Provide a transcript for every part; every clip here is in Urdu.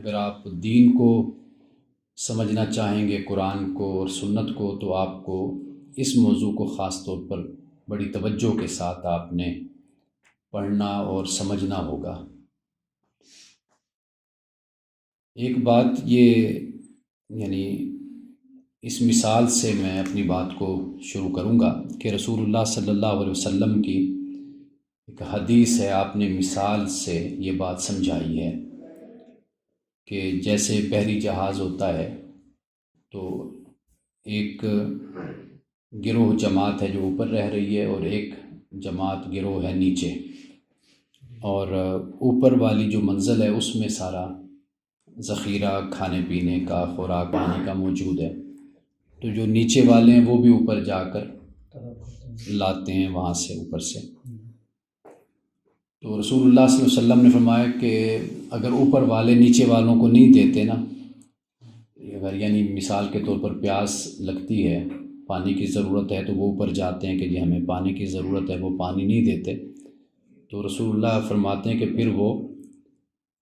اگر آپ دین کو سمجھنا چاہیں گے، قرآن کو اور سنت کو، تو آپ کو اس موضوع کو خاص طور پر بڑی توجہ کے ساتھ آپ نے پڑھنا اور سمجھنا ہوگا۔ ایک بات یہ یعنی اس مثال سے میں اپنی بات کو شروع کروں گا کہ رسول اللہ صلی اللہ علیہ وسلم کی ایک حدیث ہے، آپ نے مثال سے یہ بات سمجھائی ہے کہ جیسے بحری جہاز ہوتا ہے تو ایک گروہ جماعت ہے جو اوپر رہ رہی ہے اور ایک جماعت گروہ ہے نیچے، اور اوپر والی جو منزل ہے اس میں سارا ذخیرہ کھانے پینے کا، خوراک پانی کا موجود ہے، تو جو نیچے والے ہیں وہ بھی اوپر جا کر لاتے ہیں وہاں سے اوپر سے۔ تو رسول اللہ صلی اللہ علیہ وسلم نے فرمایا کہ اگر اوپر والے نیچے والوں کو نہیں دیتے نا، اگر یعنی مثال کے طور پر پیاس لگتی ہے، پانی کی ضرورت ہے، تو وہ اوپر جاتے ہیں کہ جی ہمیں پانی کی ضرورت ہے، وہ پانی نہیں دیتے، تو رسول اللہ فرماتے ہیں کہ پھر وہ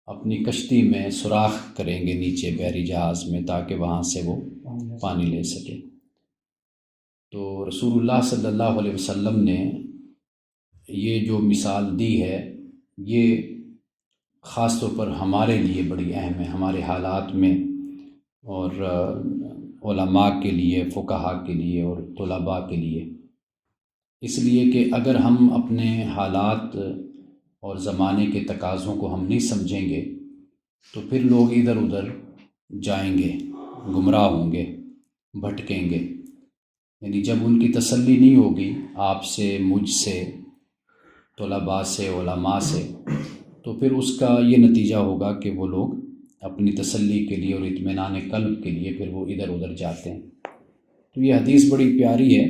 اپنی کشتی میں سوراخ کریں گے نیچے بحری جہاز میں تاکہ وہاں سے وہ پانی لے سکے۔ تو رسول اللہ صلی اللہ علیہ وسلم نے یہ جو مثال دی ہے یہ خاص طور پر ہمارے لیے بڑی اہم ہے، ہمارے حالات میں، اور علماء کے لیے، فقہاء کے لیے اور طلباء کے لیے، اس لیے کہ اگر ہم اپنے حالات اور زمانے کے تقاضوں کو ہم نہیں سمجھیں گے تو پھر لوگ ادھر ادھر جائیں گے، گمراہ ہوں گے، بھٹکیں گے۔ یعنی جب ان کی تسلی نہیں ہوگی آپ سے، مجھ سے، طلباء سے، علماء سے، تو پھر اس کا یہ نتیجہ ہوگا کہ وہ لوگ اپنی تسلی کے لیے اور اطمینان قلب کے لیے پھر وہ ادھر ادھر جاتے ہیں۔ تو یہ حدیث بڑی پیاری ہے،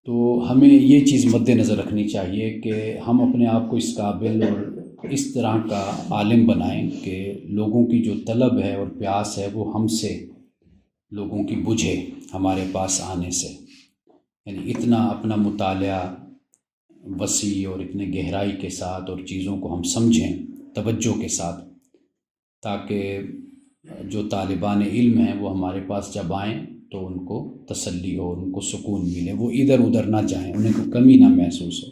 تو ہمیں یہ چیز مد نظر رکھنی چاہیے کہ ہم اپنے آپ کو اس قابل اور اس طرح کا عالم بنائیں کہ لوگوں کی جو طلب ہے اور پیاس ہے وہ ہم سے لوگوں کی بجھے ہمارے پاس آنے سے۔ یعنی اتنا اپنا مطالعہ وسیع اور اتنے گہرائی کے ساتھ اور چیزوں کو ہم سمجھیں توجہ کے ساتھ، تاکہ جو طالبان علم ہیں وہ ہمارے پاس جب آئیں تو ان کو تسلی ہو، ان کو سکون ملے، وہ ادھر ادھر نہ جائیں، انہیں کوئی کمی نہ محسوس ہو۔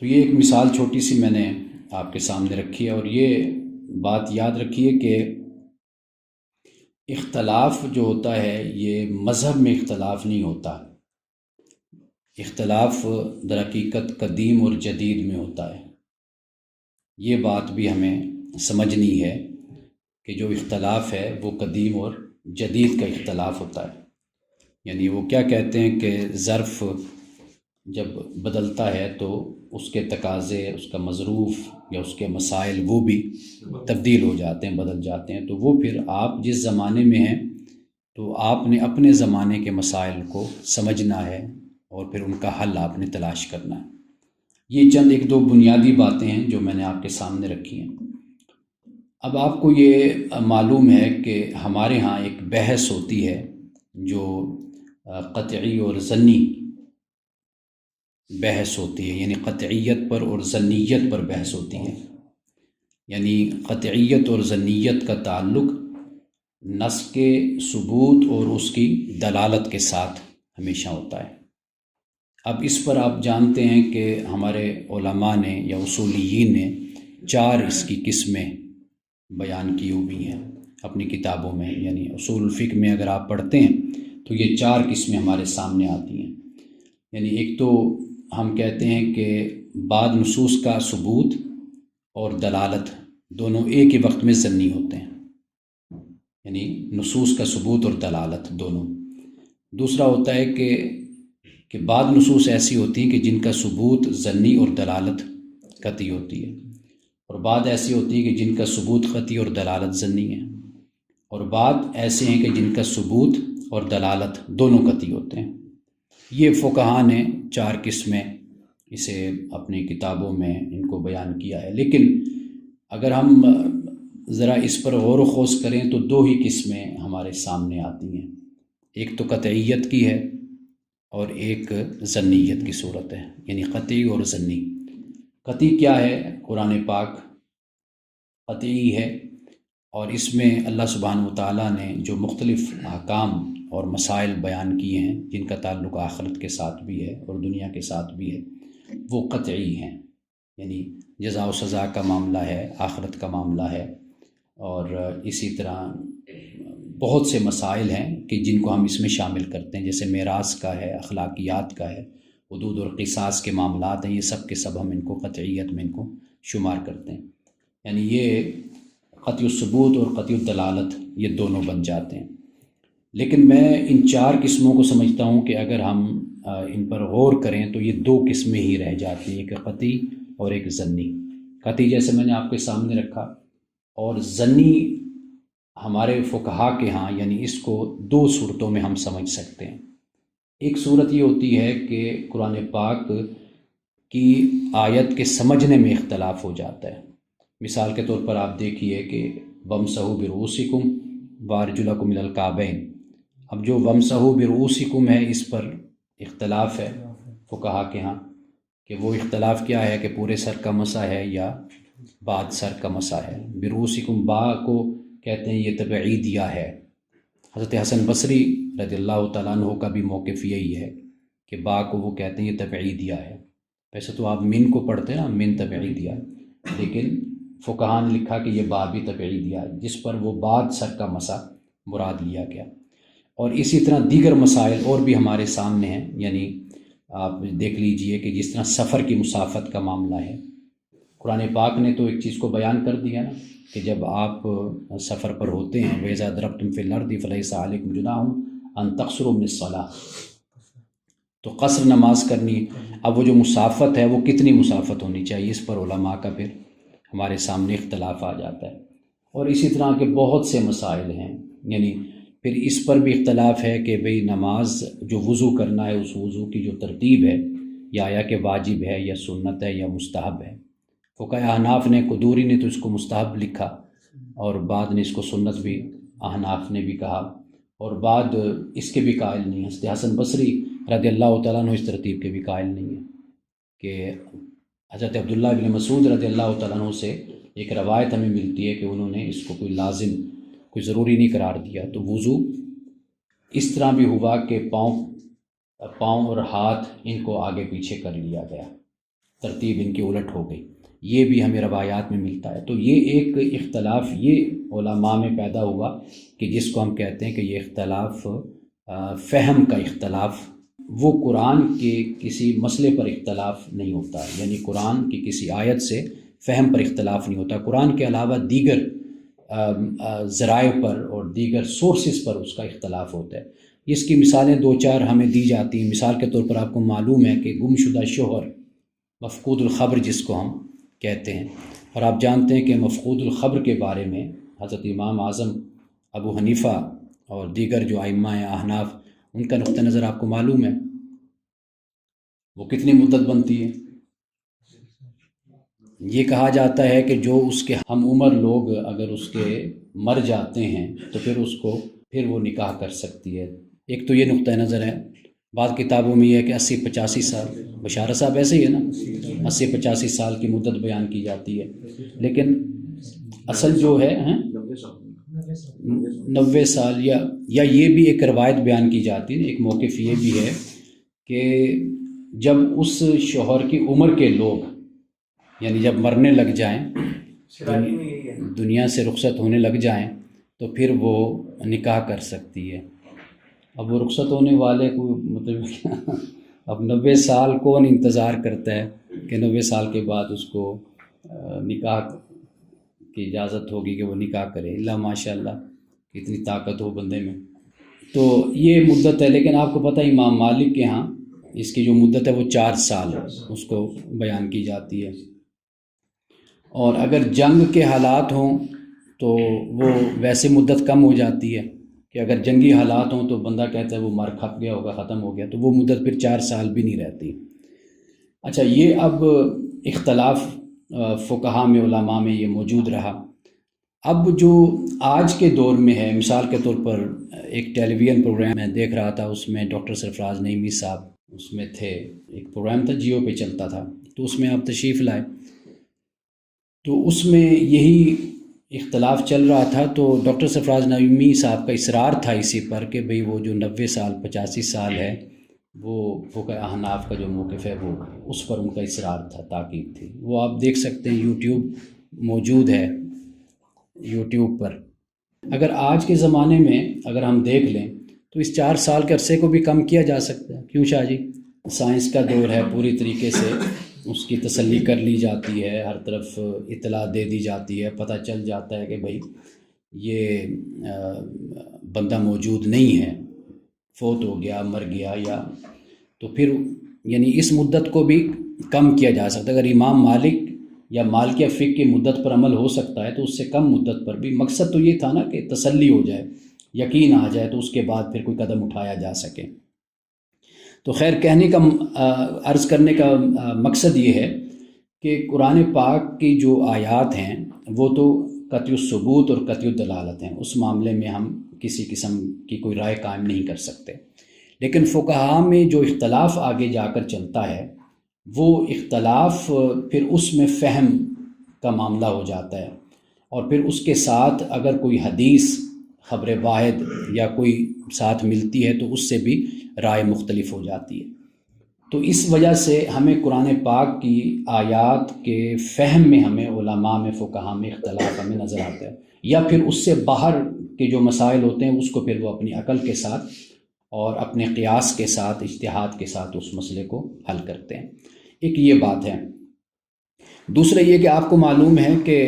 تو یہ ایک مثال چھوٹی سی میں نے آپ کے سامنے رکھی ہے، اور یہ بات یاد رکھیے کہ اختلاف جو ہوتا ہے یہ مذہب میں اختلاف نہیں ہوتا، اختلاف در حقیقت قدیم اور جدید میں ہوتا ہے۔ یہ بات بھی ہمیں سمجھنی ہے کہ جو اختلاف ہے وہ قدیم اور جدید کا اختلاف ہوتا ہے۔ یعنی وہ کیا کہتے ہیں کہ ظرف جب بدلتا ہے تو اس کے تقاضے، اس کا مظروف یا اس کے مسائل وہ بھی تبدیل ہو جاتے ہیں، بدل جاتے ہیں، تو وہ پھر آپ جس زمانے میں ہیں تو آپ نے اپنے زمانے کے مسائل کو سمجھنا ہے اور پھر ان کا حل آپ نے تلاش کرنا ہے۔ یہ چند ایک دو بنیادی باتیں ہیں جو میں نے آپ کے سامنے رکھی ہیں۔ اب آپ کو یہ معلوم ہے کہ ہمارے ہاں ایک بحث ہوتی ہے جو قطعی اور ظنی بحث ہوتی ہے، یعنی قطعیت پر اور ظنیت پر بحث ہوتی ہے۔ یعنی قطعیت اور ظنیت کا تعلق نص کے ثبوت اور اس کی دلالت کے ساتھ ہمیشہ ہوتا ہے۔ اب اس پر آپ جانتے ہیں کہ ہمارے علماء نے یا اصولیین نے 4 اس کی قسمیں بیان کی ہوئی ہیں اپنی کتابوں میں، یعنی اصول الفقہ میں اگر آپ پڑھتے ہیں تو یہ 4 قسمیں ہمارے سامنے آتی ہیں۔ یعنی ایک تو ہم کہتے ہیں کہ بعض نصوص کا ثبوت اور دلالت دونوں ایک ہی وقت میں ظنی ہوتے ہیں، یعنی نصوص کا ثبوت اور دلالت دونوں۔ دوسرا ہوتا ہے کہ بعض نصوص ایسی ہوتی ہیں کہ جن کا ثبوت ظنی اور دلالت قطعی ہوتی ہے، اور بعض ایسی ہوتی ہیں کہ جن کا ثبوت قطعی اور دلالت ظنی ہے، اور بعض ایسے ہیں کہ جن کا ثبوت اور دلالت دونوں قطعی ہوتے ہیں۔ یہ فقہاء نے 4 قسمیں اسے اپنی کتابوں میں ان کو بیان کیا ہے، لیکن اگر ہم ذرا اس پر غور و خوض کریں تو 2 ہی قسمیں ہمارے سامنے آتی ہیں، ایک تو قطعیت کی ہے اور ایک ظنیت کی صورت ہے، یعنی قطعی اور ظنی۔ قطعی کیا ہے؟ قرآن پاک قطعی ہے، اور اس میں اللہ سبحانہ وتعالیٰ نے جو مختلف احکام اور مسائل بیان کیے ہیں جن کا تعلق آخرت کے ساتھ بھی ہے اور دنیا کے ساتھ بھی ہے، وہ قطعی ہیں، یعنی جزا و سزا کا معاملہ ہے، آخرت کا معاملہ ہے، اور اسی طرح بہت سے مسائل ہیں کہ جن کو ہم اس میں شامل کرتے ہیں، جیسے میراث کا ہے، اخلاقیات کا ہے، حدود اور قصاص کے معاملات ہیں، یہ سب کے سب ہم ان کو قطعیت میں ان کو شمار کرتے ہیں، یعنی یہ قطعی الثبوت اور قطعی الدلالت یہ دونوں بن جاتے ہیں۔ لیکن میں ان چار قسموں کو سمجھتا ہوں کہ اگر ہم ان پر غور کریں تو یہ دو قسمیں ہی رہ جاتی ہیں، ایک قطعی اور ایک ظنی۔ قطعی جیسے میں نے آپ کے سامنے رکھا، اور ظنی ہمارے فقہا کے ہاں یعنی اس کو دو صورتوں میں ہم سمجھ سکتے ہیں۔ ایک صورت یہ ہوتی ہے کہ قرآن پاک کی آیت کے سمجھنے میں اختلاف ہو جاتا ہے۔ مثال کے طور پر آپ دیکھیے کہ وَامْسَحُوا بِرُؤُوسِكُمْ وَأَرْجُلَكُمْ إِلَى الْكَعْبَيْنِ، اب جو وَامْسَحُوا بِرُؤُوسِكُمْ ہے اس پر اختلاف ہے فقہا کے ہاں کہ وہ اختلاف کیا ہے کہ پورے سر کا مسح ہے یا بعد سر کا مسح ہے۔ برؤوسکم با کو کہتے ہیں یہ تبعیدیہ ہے۔ حضرت حسن بصری رضی اللہ تعالیٰ عنہ کا بھی موقف یہی ہے کہ با کو وہ کہتے ہیں یہ تبعیدیہ ہے۔ ویسے تو آپ من کو پڑھتے ہیں نا، من تبعیدیہ، لیکن فقہا نے لکھا کہ یہ با بھی تبعیدیہ ہے، جس پر وہ بعد سر کا مسح مراد لیا گیا۔ اور اسی طرح دیگر مسائل اور بھی ہمارے سامنے ہیں، یعنی آپ دیکھ لیجئے کہ جس طرح سفر کی مسافت کا معاملہ ہے، قرآن پاک نے تو ایک چیز کو بیان کر دیا نا کہ جب آپ سفر پر ہوتے ہیں وَإِذَا ضَرَبْتُمْ فِي الْأَرْضِ فَلَيْسَ عَلَيْكُمْ جُنَاحٌ أَن تَقْصُرُوا مِنَ الصَّلَاةِ، تو قصر نماز کرنی۔ اب وہ جو مسافت ہے وہ کتنی مسافت ہونی چاہیے، اس پر علماء کا پھر ہمارے سامنے اختلاف آ جاتا ہے۔ اور اسی طرح کے بہت سے مسائل ہیں، یعنی پھر اس پر بھی اختلاف ہے کہ بھئی نماز جو وضو کرنا ہے اس وضو کی جو ترتیب ہے، یا کہ واجب ہے یا سنت ہے یا مستحب ہے۔ فقہ احناف نے، قدوری نے تو اس کو مستحب لکھا، اور بعد نے اس کو سنت بھی احناف نے بھی کہا، اور بعد اس کے بھی قائل نہیں ہیں۔ حضرت حسن بصری رضی اللہ تعالیٰ عنہ اس ترتیب کے بھی قائل نہیں ہیں کہ حضرت عبداللہ بن مسعود رضی اللہ تعالیٰ عنہ سے ایک روایت ہمیں ملتی ہے کہ انہوں نے اس کو کوئی لازم، کوئی ضروری نہیں قرار دیا۔ تو وضو اس طرح بھی ہوا کہ پاؤں اور ہاتھ ان کو آگے پیچھے کر لیا گیا، ترتیب ان کی الٹ ہو گئی، یہ بھی ہمیں روایات میں ملتا ہے۔ تو یہ ایک اختلاف یہ علماء میں پیدا ہوا کہ جس کو ہم کہتے ہیں کہ یہ اختلاف فہم کا اختلاف، وہ قرآن کے کسی مسئلے پر اختلاف نہیں ہوتا، یعنی قرآن کی کسی آیت سے فہم پر اختلاف نہیں ہوتا، قرآن کے علاوہ دیگر ذرائع پر اور دیگر سورسز پر اس کا اختلاف ہوتا ہے۔ اس کی مثالیں دو چار ہمیں دی جاتی ہیں۔ مثال کے طور پر آپ کو معلوم ہے کہ گم شدہ شوہر، مفقود الخبر جس کو ہم کہتے ہیں، اور آپ جانتے ہیں کہ مفقود الخبر کے بارے میں حضرت امام اعظم ابو حنیفہ اور دیگر جو ائمہ ہیں احناف، ان کا نقطہ نظر آپ کو معلوم ہے، وہ کتنی مدت بنتی ہے۔ یہ کہا جاتا ہے کہ جو اس کے ہم عمر لوگ اگر اس کے مر جاتے ہیں تو پھر وہ نکاح کر سکتی ہے۔ ایک تو یہ نقطہ نظر ہے۔ بعض کتابوں میں یہ ہے کہ 80-85 سال، بشارت صاحب ایسے ہی ہے نا، 80-85 سال کی مدت بیان کی جاتی ہے، لیکن اصل جو ہے 90 سال، یا یہ بھی ایک روایت بیان کی جاتی ہے، ایک موقف یہ بھی ہے کہ جب اس شوہر کی عمر کے لوگ یعنی جب مرنے لگ جائیں، دنیا سے رخصت ہونے لگ جائیں، تو پھر وہ نکاح کر سکتی ہے۔ اب وہ رخصت ہونے والے کو مطلب اب 90 سال کون انتظار کرتا ہے کہ 90 سال کے بعد اس کو نکاح کی اجازت ہوگی کہ وہ نکاح کرے، اللہ ماشاء اللہ کتنی طاقت ہو بندے میں۔ تو یہ مدت ہے، لیکن آپ کو پتہ ہے امام مالک کے ہاں اس کی جو مدت ہے وہ 4 سال اس کو بیان کی جاتی ہے۔ اور اگر جنگ کے حالات ہوں تو وہ ویسے مدت کم ہو جاتی ہے کہ اگر جنگی حالات ہوں تو بندہ کہتا ہے وہ مر کھپ گیا ہوگا، ختم ہو گیا، تو وہ مدت پھر 4 سال بھی نہیں رہتی۔ اچھا، یہ اب اختلاف فقہا میں، علماء میں یہ موجود رہا۔ اب جو آج کے دور میں ہے، مثال کے طور پر ایک ٹیلی ویژن پروگرام میں دیکھ رہا تھا، اس میں ڈاکٹر سرفراز نعیمی صاحب اس میں تھے، ایک پروگرام تھا جیو پہ چلتا تھا، تو اس میں آپ تشریف لائے، تو اس میں یہی اختلاف چل رہا تھا تو ڈاکٹر سرفراز نعیمی صاحب کا اصرار تھا اسی پر کہ بھئی وہ جو 90 سال 85 سال ہے وہ فقہ احناف کا جو موقف ہے وہ اس پر ان کا اصرار تھا، تاکید تھی۔ وہ آپ دیکھ سکتے ہیں، یوٹیوب موجود ہے یوٹیوب پر۔ اگر آج کے زمانے میں اگر ہم دیکھ لیں تو اس 4 سال کے عرصے کو بھی کم کیا جا سکتا ہے، کیوں شاہ جی؟ سائنس کا دور ہے، پوری طریقے سے اس کی تسلی کر لی جاتی ہے، ہر طرف اطلاع دے دی جاتی ہے، پتہ چل جاتا ہے کہ بھئی یہ بندہ موجود نہیں ہے، فوت ہو گیا، مر گیا، یا تو پھر یعنی اس مدت کو بھی کم کیا جا سکتا ہے۔ اگر امام مالک یا مالکیہ فقہ کی مدت پر عمل ہو سکتا ہے تو اس سے کم مدت پر بھی، مقصد تو یہ تھا نا کہ تسلی ہو جائے، یقین آ جائے، تو اس کے بعد پھر کوئی قدم اٹھایا جا سکے۔ تو خیر کہنے کا عرض کرنے کا مقصد یہ ہے کہ قرآن پاک کی جو آیات ہیں وہ تو قطعی الثبوت اور قطعی الدلالت ہیں، اس معاملے میں ہم کسی قسم کی کوئی رائے قائم نہیں کر سکتے، لیکن فقہا میں جو اختلاف آگے جا کر چلتا ہے وہ اختلاف پھر اس میں فہم کا معاملہ ہو جاتا ہے، اور پھر اس کے ساتھ اگر کوئی حدیث خبر واحد یا کوئی ساتھ ملتی ہے تو اس سے بھی رائے مختلف ہو جاتی ہے۔ تو اس وجہ سے ہمیں قرآن پاک کی آیات کے فہم میں ہمیں علماء میں فقہا میں اختلاف ہمیں نظر آتا ہے، یا پھر اس سے باہر کے جو مسائل ہوتے ہیں اس کو پھر وہ اپنی عقل کے ساتھ اور اپنے قیاس کے ساتھ، اجتہاد کے ساتھ اس مسئلے کو حل کرتے ہیں۔ ایک یہ بات ہے۔ دوسرا یہ کہ آپ کو معلوم ہے کہ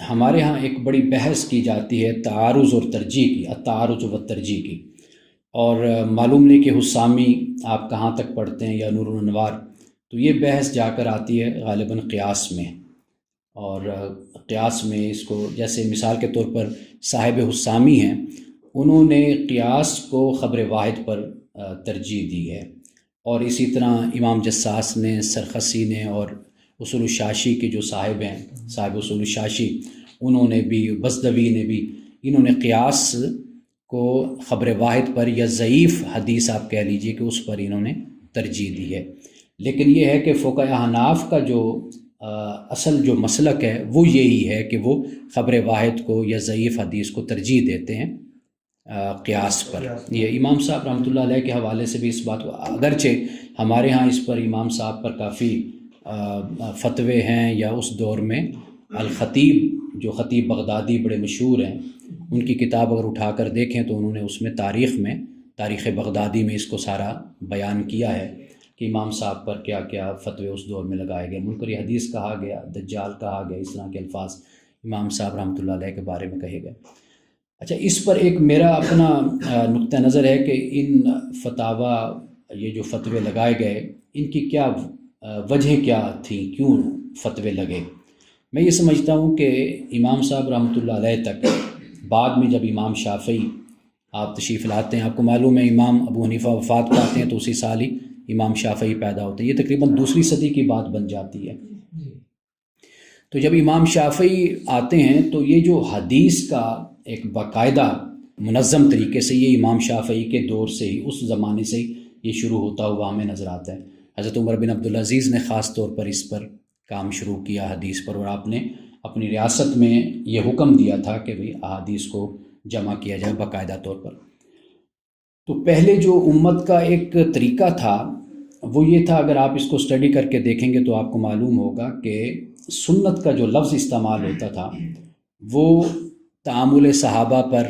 ہمارے ہاں ایک بڑی بحث کی جاتی ہے تعارض اور ترجیح کی، التعارض و ترجیح کی، اور معلوم نہیں کہ حسامی آپ کہاں تک پڑھتے ہیں یا نور الانوار، تو یہ بحث جا کر آتی ہے غالباً قیاس میں، اور قیاس میں اس کو جیسے مثال کے طور پر صاحب حسامی ہیں، انہوں نے قیاس کو خبر واحد پر ترجیح دی ہے، اور اسی طرح امام جساس نے، سرخسی نے، اور اصول الشاشی کے جو صاحب ہیں، صاحب اصول الشاشی، انہوں نے بھی، بزدوی نے بھی، انہوں نے قیاس کو خبر واحد پر یا ضعیف حدیث آپ کہہ لیجئے کہ اس پر انہوں نے ترجیح دی ہے۔ لیکن یہ ہے کہ فقہ احناف کا جو اصل جو مسلک ہے وہ یہی ہے کہ وہ خبر واحد کو یا ضعیف حدیث کو ترجیح دیتے ہیں قیاس پر۔ یہ امام صاحب رحمۃ اللہ علیہ کے حوالے سے بھی اس بات کو، اگرچہ ہمارے ہاں اس پر امام صاحب پر کافی فتوے ہیں، یا اس دور میں الخطیب جو خطیب بغدادی بڑے مشہور ہیں، ان کی کتاب اگر اٹھا کر دیکھیں تو انہوں نے اس میں تاریخ بغدادی میں اس کو سارا بیان کیا ہے کہ امام صاحب پر کیا کیا فتوے اس دور میں لگائے گئے، منکر حدیث کہا گیا، دجال کہا گیا، اس طرح کے الفاظ امام صاحب رحمۃ اللہ علیہ کے بارے میں کہے گئے۔ اچھا، اس پر ایک میرا اپنا نقطہ نظر ہے کہ ان فتاوی، یہ جو فتوے لگائے گئے، ان کی کیا وجہ کیا تھی، کیوں فتوے لگے؟ میں یہ سمجھتا ہوں کہ امام صاحب رحمۃ اللہ علیہ تک بعد میں جب امام شافعی آپ تشریف لاتے ہیں، آپ کو معلوم ہے امام ابو حنیفہ وفات پاتے ہیں تو اسی سال ہی امام شافعی پیدا ہوتے ہیں، یہ تقریباً 2 صدی کی بات بن جاتی ہے۔ تو جب امام شافعی آتے ہیں تو یہ جو حدیث کا ایک باقاعدہ منظم طریقے سے، یہ امام شافعی کے دور سے ہی، اس زمانے سے ہی یہ شروع ہوتا ہوا ہمیں نظر آتا ہے۔ حضرت عمر بن عبدالعزیز نے خاص طور پر اس پر کام شروع کیا حدیث پر، اور آپ نے اپنی ریاست میں یہ حکم دیا تھا کہ بھئی احادیث کو جمع کیا جائے باقاعدہ طور پر۔ تو پہلے جو امت کا ایک طریقہ تھا وہ یہ تھا، اگر آپ اس کو اسٹڈی کر کے دیکھیں گے تو آپ کو معلوم ہوگا کہ سنت کا جو لفظ استعمال ہوتا تھا وہ تعامل صحابہ پر،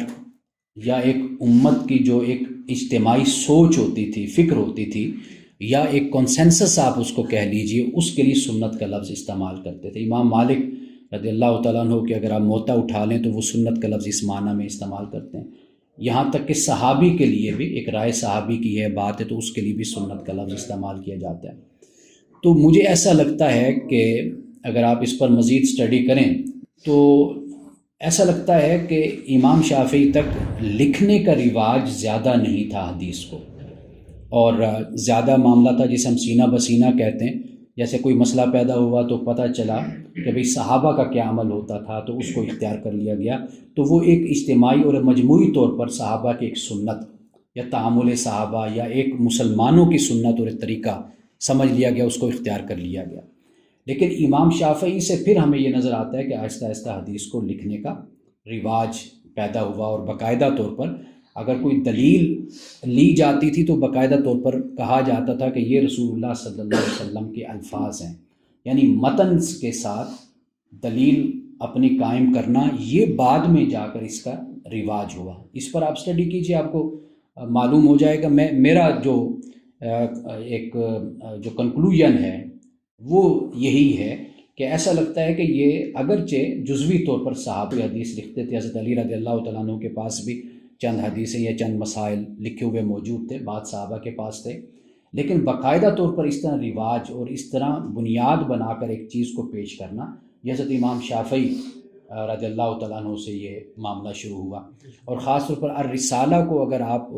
یا ایک امت کی جو ایک اجتماعی سوچ ہوتی تھی، فکر ہوتی تھی، یا ایک کنسنسس آپ اس کو کہہ لیجئے، اس کے لیے سنت کا لفظ استعمال کرتے تھے۔ امام مالک رضی اللہ تعالیٰ عنہ کہ اگر آپ موطا اٹھا لیں تو وہ سنت کا لفظ اس معنی میں استعمال کرتے ہیں، یہاں تک کہ صحابی کے لیے بھی، ایک رائے صحابی کی ہے بات ہے تو اس کے لیے بھی سنت کا لفظ استعمال کیا جاتا ہے۔ تو مجھے ایسا لگتا ہے کہ اگر آپ اس پر مزید اسٹڈی کریں تو ایسا لگتا ہے کہ امام شافعی تک لکھنے کا رواج زیادہ نہیں تھا حدیث کو، اور زیادہ معاملہ تھا جسے ہم سینہ بسینہ کہتے ہیں، جیسے کوئی مسئلہ پیدا ہوا تو پتہ چلا کہ بھئی صحابہ کا کیا عمل ہوتا تھا تو اس کو اختیار کر لیا گیا، تو وہ ایک اجتماعی اور مجموعی طور پر صحابہ کی ایک سنت یا تعامل صحابہ یا ایک مسلمانوں کی سنت اور ایک طریقہ سمجھ لیا گیا، اس کو اختیار کر لیا گیا۔ لیکن امام شافعی سے پھر ہمیں یہ نظر آتا ہے کہ آہستہ آہستہ حدیث کو لکھنے کا رواج پیدا ہوا، اور باقاعدہ طور پر اگر کوئی دلیل لی جاتی تھی تو باقاعدہ طور پر کہا جاتا تھا کہ یہ رسول اللہ صلی اللہ علیہ وسلم کے الفاظ ہیں، یعنی متن کے ساتھ دلیل اپنی قائم کرنا، یہ بعد میں جا کر اس کا رواج ہوا۔ اس پر آپ اسٹڈی کیجئے، آپ کو معلوم ہو جائے گا۔ میرا جو ایک جو کنکلوژن ہے وہ یہی ہے کہ ایسا لگتا ہے کہ یہ اگرچہ جزوی طور پر صحابی حدیث لکھتے تھے، حضرت علی رضی اللہ تعالیٰ عنہ کے پاس بھی چند حدیثیں یا چند مسائل لکھے ہوئے موجود تھے، بعض صحابہ کے پاس تھے، لیکن باقاعدہ طور پر اس طرح رواج اور اس طرح بنیاد بنا کر ایک چیز کو پیش کرنا، یہ حضرت امام شافعی رضی اللہ تعالیٰ عنہ سے یہ معاملہ شروع ہوا۔ اور خاص طور پر الرسالہ کو اگر آپ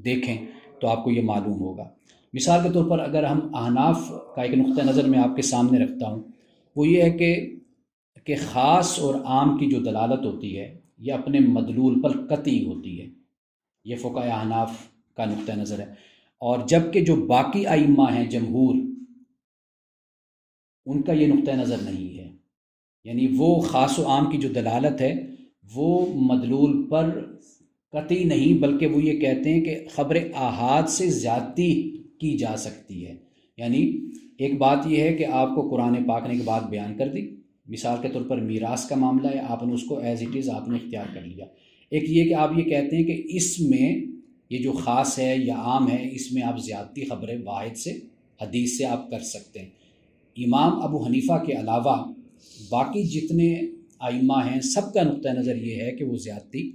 دیکھیں تو آپ کو یہ معلوم ہوگا۔ مثال کے طور پر اگر ہم احناف کا ایک نقطہ نظر میں آپ کے سامنے رکھتا ہوں، وہ یہ ہے کہ خاص اور عام کی جو دلالت ہوتی ہے یہ اپنے مدلول پر قطعی ہوتی ہے، یہ فقہاء احناف کا نقطہ نظر ہے۔ اور جبکہ جو باقی ائمہ ہیں جمہور، ان کا یہ نقطہ نظر نہیں ہے، یعنی وہ خاص و عام کی جو دلالت ہے وہ مدلول پر قطعی نہیں، بلکہ وہ یہ کہتے ہیں کہ خبر آحاد سے زیادتی کی جا سکتی ہے۔ یعنی ایک بات یہ ہے کہ آپ کو قرآن پاک نے ایک بات بیان کر دی، مثال کے طور پر میراث کا معاملہ ہے، آپ نے اس کو ایز اٹ از آپ نے اختیار کر لیا۔ ایک یہ کہ آپ یہ کہتے ہیں کہ اس میں یہ جو خاص ہے یا عام ہے، اس میں آپ زیادتی خبر واحد سے حدیث سے آپ کر سکتے ہیں۔ امام ابو حنیفہ کے علاوہ باقی جتنے ائمہ ہیں سب کا نقطہ نظر یہ ہے کہ وہ زیادتی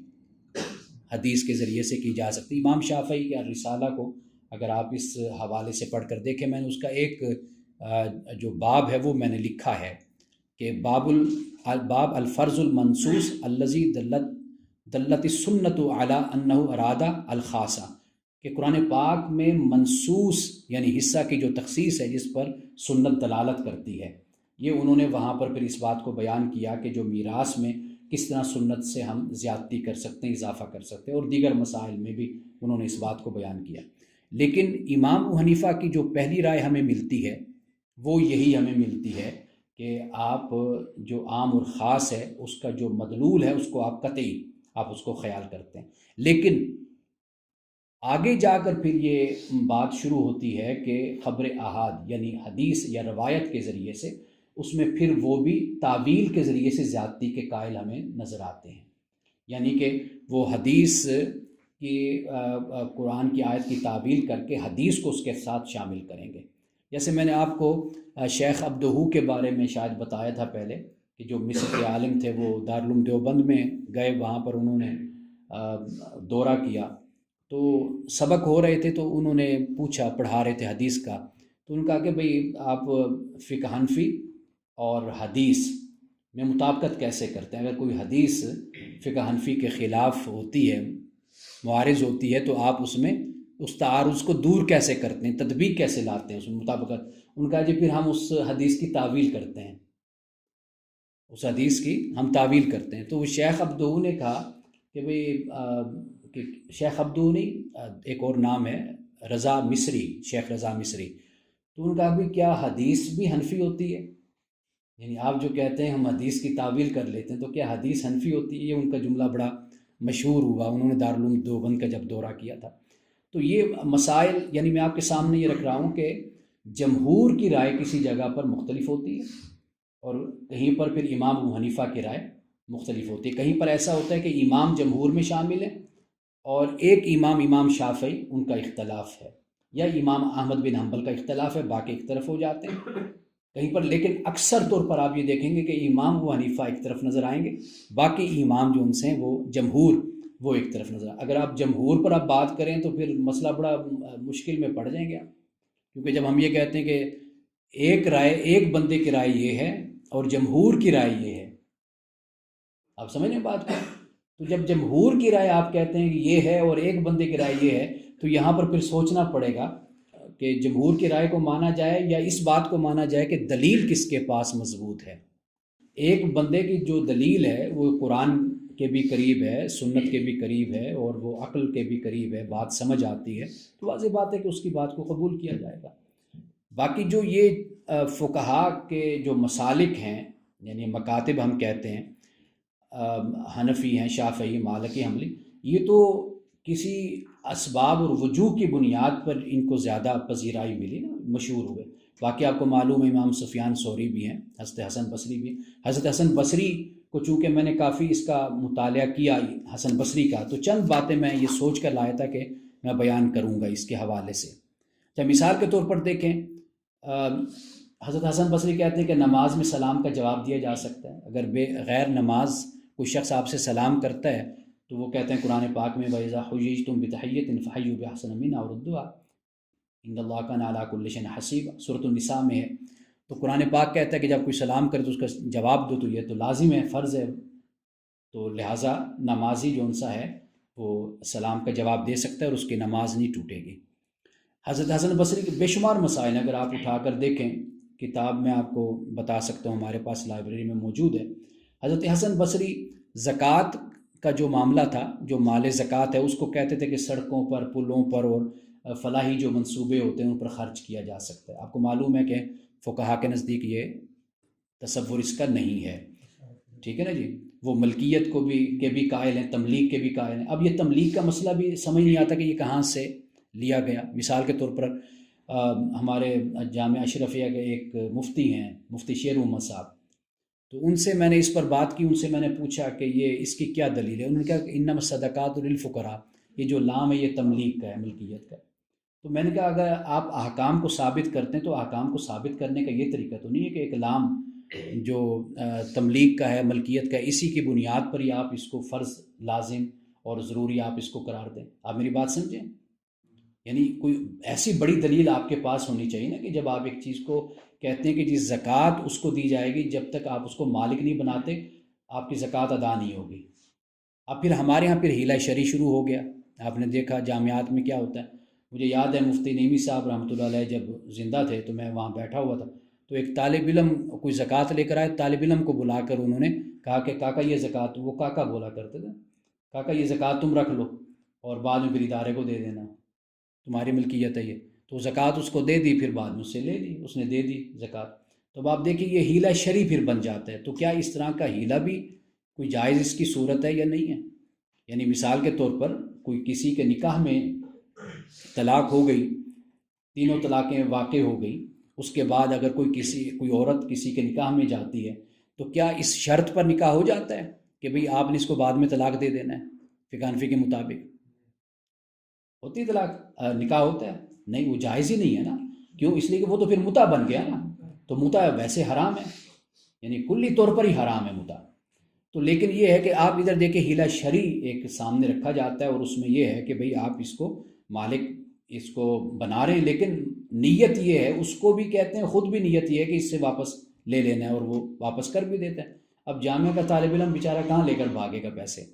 حدیث کے ذریعے سے کی جا سکتی۔ امام شافعی کے الرسالہ کو اگر آپ اس حوالے سے پڑھ کر دیکھیں، میں نے اس کا ایک جو باب ہے وہ میں نے لکھا ہے کہ باب الفرض المنصوص الذی دلت السنت علی انہ ارادہ الخاصہ، کہ قرآن پاک میں منصوص یعنی حصہ کی جو تخصیص ہے جس پر سنت دلالت کرتی ہے، یہ انہوں نے وہاں پر پھر اس بات کو بیان کیا کہ جو میراث میں کس طرح سنت سے ہم زیادتی کر سکتے ہیں، اضافہ کر سکتے ہیں، اور دیگر مسائل میں بھی انہوں نے اس بات کو بیان کیا۔ لیکن امام ابو حنیفہ کی جو پہلی رائے ہمیں ملتی ہے وہ یہی ہمیں ملتی ہے کہ آپ جو عام اور خاص ہے اس کا جو مدلول ہے اس کو آپ قطعی آپ اس کو خیال کرتے ہیں۔ لیکن آگے جا کر پھر یہ بات شروع ہوتی ہے کہ خبر احاد یعنی حدیث یا روایت کے ذریعے سے اس میں پھر وہ بھی تعویل کے ذریعے سے زیادتی کے قائل ہمیں نظر آتے ہیں، یعنی کہ وہ حدیث کی قرآن کی آیت کی تعویل کر کے حدیث کو اس کے ساتھ شامل کریں گے۔ جیسے میں نے آپ کو شیخ عبدہو کے بارے میں شاید بتایا تھا پہلے کہ جو مصر کے عالم تھے، وہ دارالعلوم دیوبند میں گئے، وہاں پر انہوں نے دورہ کیا، تو سبق ہو رہے تھے تو انہوں نے پوچھا، پڑھا رہے تھے حدیث کا، تو انہوں نے کہا کہ بھئی آپ فقہ حنفی اور حدیث میں مطابقت کیسے کرتے ہیں؟ اگر کوئی حدیث فقہ حنفی کے خلاف ہوتی ہے، معارض ہوتی ہے، تو آپ اس میں اس تعارض کو دور کیسے کرتے ہیں، تطبیق کیسے لاتے ہیں اس میں مطابقت؟ ان کا جی پھر ہم اس حدیث کی تعویل کرتے ہیں، اس حدیث کی ہم تعویل کرتے ہیں۔ تو وہ شیخ عبدہو نے کہا کہ بھئی کہ شیخ عبدہو نہیں، ایک اور نام ہے رضا مصری، شیخ رضا مصری، تو ان کا بھی کیا حدیث بھی حنفی ہوتی ہے؟ یعنی آپ جو کہتے ہیں ہم حدیث کی تعویل کر لیتے ہیں، تو کیا حدیث حنفی ہوتی ہے؟ یہ ان کا جملہ بڑا مشہور ہوا، انہوں نے دارالعلوم دیوبند کا جب دورہ کیا تھا۔ تو یہ مسائل یعنی میں آپ کے سامنے یہ رکھ رہا ہوں کہ جمہور کی رائے کسی جگہ پر مختلف ہوتی ہے اور کہیں پر پھر امام ابو حنیفہ کی رائے مختلف ہوتی ہے۔ کہیں پر ایسا ہوتا ہے کہ امام جمہور میں شامل ہیں اور ایک امام شافعی ان کا اختلاف ہے، یا امام احمد بن حنبل کا اختلاف ہے، باقی ایک طرف ہو جاتے ہیں کہیں پر۔ لیکن اکثر طور پر آپ یہ دیکھیں گے کہ امام ابو حنیفہ ایک طرف نظر آئیں گے، باقی امام جو ان سے ہیں وہ جمہور وہ ایک طرف نظر۔ اگر آپ جمہور پر آپ بات کریں تو پھر مسئلہ بڑا مشکل میں پڑ جائیں گے آپ، کیونکہ جب ہم یہ کہتے ہیں کہ ایک بندے کی رائے یہ ہے اور جمہور کی رائے یہ ہے، آپ سمجھ رہے ہیں بات کو؟ تو جب جمہور کی رائے آپ کہتے ہیں کہ یہ ہے اور ایک بندے کی رائے یہ ہے، تو یہاں پر پھر سوچنا پڑے گا کہ جمہور کی رائے کو مانا جائے یا اس بات کو مانا جائے کہ دلیل کس کے پاس مضبوط ہے۔ ایک بندے کی جو دلیل ہے وہ قرآن کے بھی قریب ہے، سنت کے بھی قریب ہے، اور وہ عقل کے بھی قریب ہے، بات سمجھ آتی ہے، تو واضح بات ہے کہ اس کی بات کو قبول کیا جائے گا۔ باقی جو یہ فقہا کے جو مسالک ہیں، یعنی مکاتب ہم کہتے ہیں، حنفی ہیں، شافعی، مالکی، حنبلی، یہ تو کسی اسباب اور وجوہ کی بنیاد پر ان کو زیادہ پذیرائی ملی نا، مشہور ہوئے۔ باقی آپ کو معلوم ہے امام سفیان ثوری بھی ہیں، حضرت حسن بصری بھی ہیں۔ حضرت حسن بصری کو چونکہ میں نے کافی اس کا مطالعہ کیا حسن بصری کا، تو چند باتیں میں یہ سوچ کر لایا تھا کہ میں بیان کروں گا اس کے حوالے سے۔ جب مثال کے طور پر دیکھیں، حضرت حسن بصری کہتے ہیں کہ نماز میں سلام کا جواب دیا جا سکتا ہے۔ اگر غیر نماز کوئی شخص آپ سے سلام کرتا ہے تو وہ کہتے ہیں قرآن پاک میں وَإِذَا حُيِّيتُم بِتَحِيَّةٍ فَحَيُّوا بِأَحْسَنَ مِنْهَا أَوْ رُدُّوهَا إِنَّ اللَّهَ كَانَ عَلَىٰ كُلِّ شَيْءٍ حَسِيبًا، سورۃ النساء میں ہے۔ تو قرآن پاک کہتا ہے کہ جب کوئی سلام کرے تو اس کا جواب دو، تو یہ تو لازم ہے، فرض ہے۔ تو لہٰذا نمازی جو انسا ہے وہ سلام کا جواب دے سکتا ہے اور اس کی نماز نہیں ٹوٹے گی۔ حضرت حسن بصری کے بے شمار مسائل اگر آپ اٹھا کر دیکھیں، کتاب میں آپ کو بتا سکتا ہوں، ہمارے پاس لائبریری میں موجود ہے۔ حضرت حسن بصری زکوٰۃ کا جو معاملہ تھا، جو مال زکوٰۃ ہے، اس کو کہتے تھے کہ سڑکوں پر، پلوں پر اور فلاحی جو منصوبے ہوتے ہیں ان پر خرچ کیا جا سکتا ہے۔ آپ کو معلوم ہے کہ فقہا کے نزدیک یہ تصور اس کا نہیں ہے، ٹھیک ہے نا جی۔ وہ ملکیت کو بھی کے بھی قائل ہیں، تملیک کے بھی قائل ہیں۔ اب یہ تملیک کا مسئلہ بھی سمجھ نہیں آتا کہ یہ کہاں سے لیا گیا۔ مثال کے طور پر ہمارے جامعہ اشرفیہ کے ایک مفتی ہیں، مفتی شیر محمد صاحب، تو ان سے میں نے اس پر بات کی، ان سے میں نے پوچھا کہ یہ اس کی کیا دلیل ہے۔ انہوں نے کہا کہ انما الصدقات للفقراء، یہ جو لام ہے یہ تملیک کا ہے، ملکیت کا ہے۔ تو میں نے کہا اگر آپ احکام کو ثابت کرتے ہیں تو احکام کو ثابت کرنے کا یہ طریقہ تو نہیں ہے کہ ایک لام جو تملیک کا ہے، ملکیت کا ہے، اسی کی بنیاد پر ہی آپ اس کو فرض، لازم اور ضروری آپ اس کو قرار دیں۔ آپ میری بات سمجھیں، یعنی کوئی ایسی بڑی دلیل آپ کے پاس ہونی چاہیے نا کہ جب آپ ایک چیز کو کہتے ہیں کہ جی زکوٰۃ اس کو دی جائے گی، جب تک آپ اس کو مالک نہیں بناتے آپ کی زکوٰۃ ادا نہیں ہوگی۔ اب پھر ہمارے ہاں پھر حیلہ شرعی شروع ہو گیا۔ آپ نے دیکھا جامعات میں کیا ہوتا ہے۔ مجھے یاد ہے مفتی نعیمی صاحب رحمۃ اللہ علیہ جب زندہ تھے تو میں وہاں بیٹھا ہوا تھا، تو ایک طالب علم کوئی زکوٰۃ لے کر آئے، طالب علم کو بلا کر انہوں نے کہا کہ کاکا یہ زکوٰۃ، وہ کاکا بولا کرتے تھے، کاکا یہ زکوٰۃ تم رکھ لو اور بعد میں پھر ادارے کو دے دینا، تمہاری ملکیت ہے یہ۔ تو زکوٰۃ اس کو دے دی، پھر بعد میں اس سے لے لی، اس نے دے دی زکوٰۃ۔ تو اب آپ دیکھیں یہ حیلہ شرعی پھر بن جاتا ہے۔ تو کیا اس طرح کا حیلہ بھی کوئی جائز اس کی صورت ہے یا نہیں ہے؟ یعنی مثال کے طور پر کوئی کسی کے نکاح میں طلاق ہو گئی، تینوں طلاقیں واقع ہو گئی، اس کے بعد اگر کوئی عورت کسی کے نکاح میں جاتی ہے تو کیا اس شرط پر نکاح ہو جاتا ہے کہ بھئی آپ نے اس کو بعد میں طلاق دے دینا ہے؟ فقہ حنفی کے مطابق ہوتی طلاق، نکاح ہوتا ہے؟ نہیں، وہ جائز ہی نہیں ہے نا۔ کیوں؟ اس لیے کہ وہ تو پھر متع بن گیا نا، تو متع ویسے حرام ہے، یعنی کلی طور پر ہی حرام ہے متع۔ تو لیکن یہ ہے کہ آپ ادھر دیکھیں حیلہ شرعی ایک سامنے رکھا جاتا ہے، اور اس میں یہ ہے کہ بھئی آپ اس کو مالک اس کو بنا رہے ہیں، لیکن نیت یہ ہے، اس کو بھی کہتے ہیں، خود بھی نیت یہ ہے کہ اس سے واپس لے لینا ہے، اور وہ واپس کر بھی دیتا ہے۔ اب جامعہ کا طالب علم بیچارہ کہاں لے کر بھاگے گا پیسے؟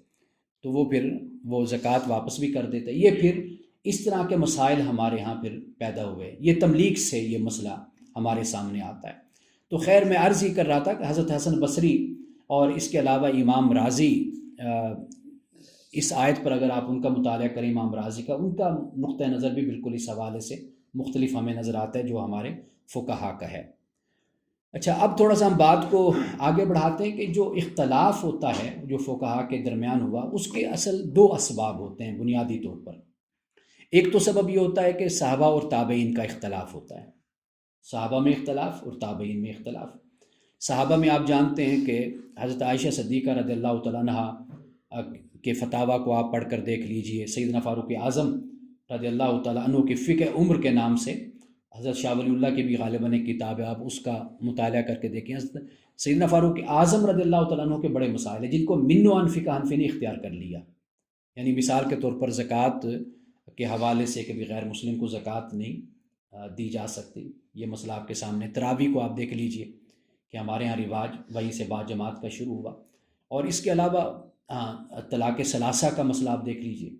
تو وہ پھر وہ زکوٰۃ واپس بھی کر دیتا ہے۔ یہ پھر اس طرح کے مسائل ہمارے ہاں پھر پیدا ہوئے، یہ تملیک سے یہ مسئلہ ہمارے سامنے آتا ہے۔ تو خیر میں عرض ہی کر رہا تھا کہ حضرت حسن بصری اور اس کے علاوہ امام رازی، اس آیت پر اگر آپ ان کا مطالعہ کریں، امام رازی کا، ان کا نقطہ نظر بھی بالکل اس حوالے سے مختلف ہمیں نظر آتا ہے جو ہمارے فقہا کا ہے۔ اچھا، اب تھوڑا سا ہم بات کو آگے بڑھاتے ہیں کہ جو اختلاف ہوتا ہے جو فقہا کے درمیان ہوا، اس کے اصل دو اسباب ہوتے ہیں بنیادی طور پر۔ ایک تو سبب یہ ہوتا ہے کہ صحابہ اور تابعین کا اختلاف ہوتا ہے، صحابہ میں اختلاف اور تابعین میں اختلاف۔ صحابہ میں آپ جانتے ہیں کہ حضرت عائشہ صدیقہ رضی اللہ تعالیٰ عنہ کے فتاویٰ کو آپ پڑھ کر دیکھ لیجئے۔ سیدنا فاروق اعظم رضی اللہ تعالیٰ عنہ کے فقہ عمر کے نام سے حضرت شاہ ولی اللہ کی بھی غالباً ایک کتاب ہے، آپ اس کا مطالعہ کر کے دیکھیں۔ حضرت سیدنا فاروق اعظم رضی اللہ تعالیٰ عنہ کے بڑے مسائل ہیں جن کو من و عن فقہ حنفی نے اختیار کر لیا۔ یعنی مثال کے طور پر زکوٰۃ کے حوالے سے کہ بغیر مسلم کو زکوٰۃ نہیں دی جا سکتی، یہ مسئلہ آپ کے سامنے۔ تراویح کو آپ دیکھ لیجئے کہ ہمارے ہاں رواج وہیں سے بعد جماعت کا شروع ہوا۔ اور اس کے علاوہ طلاق ثلاثہ کا مسئلہ آپ دیکھ لیجئے،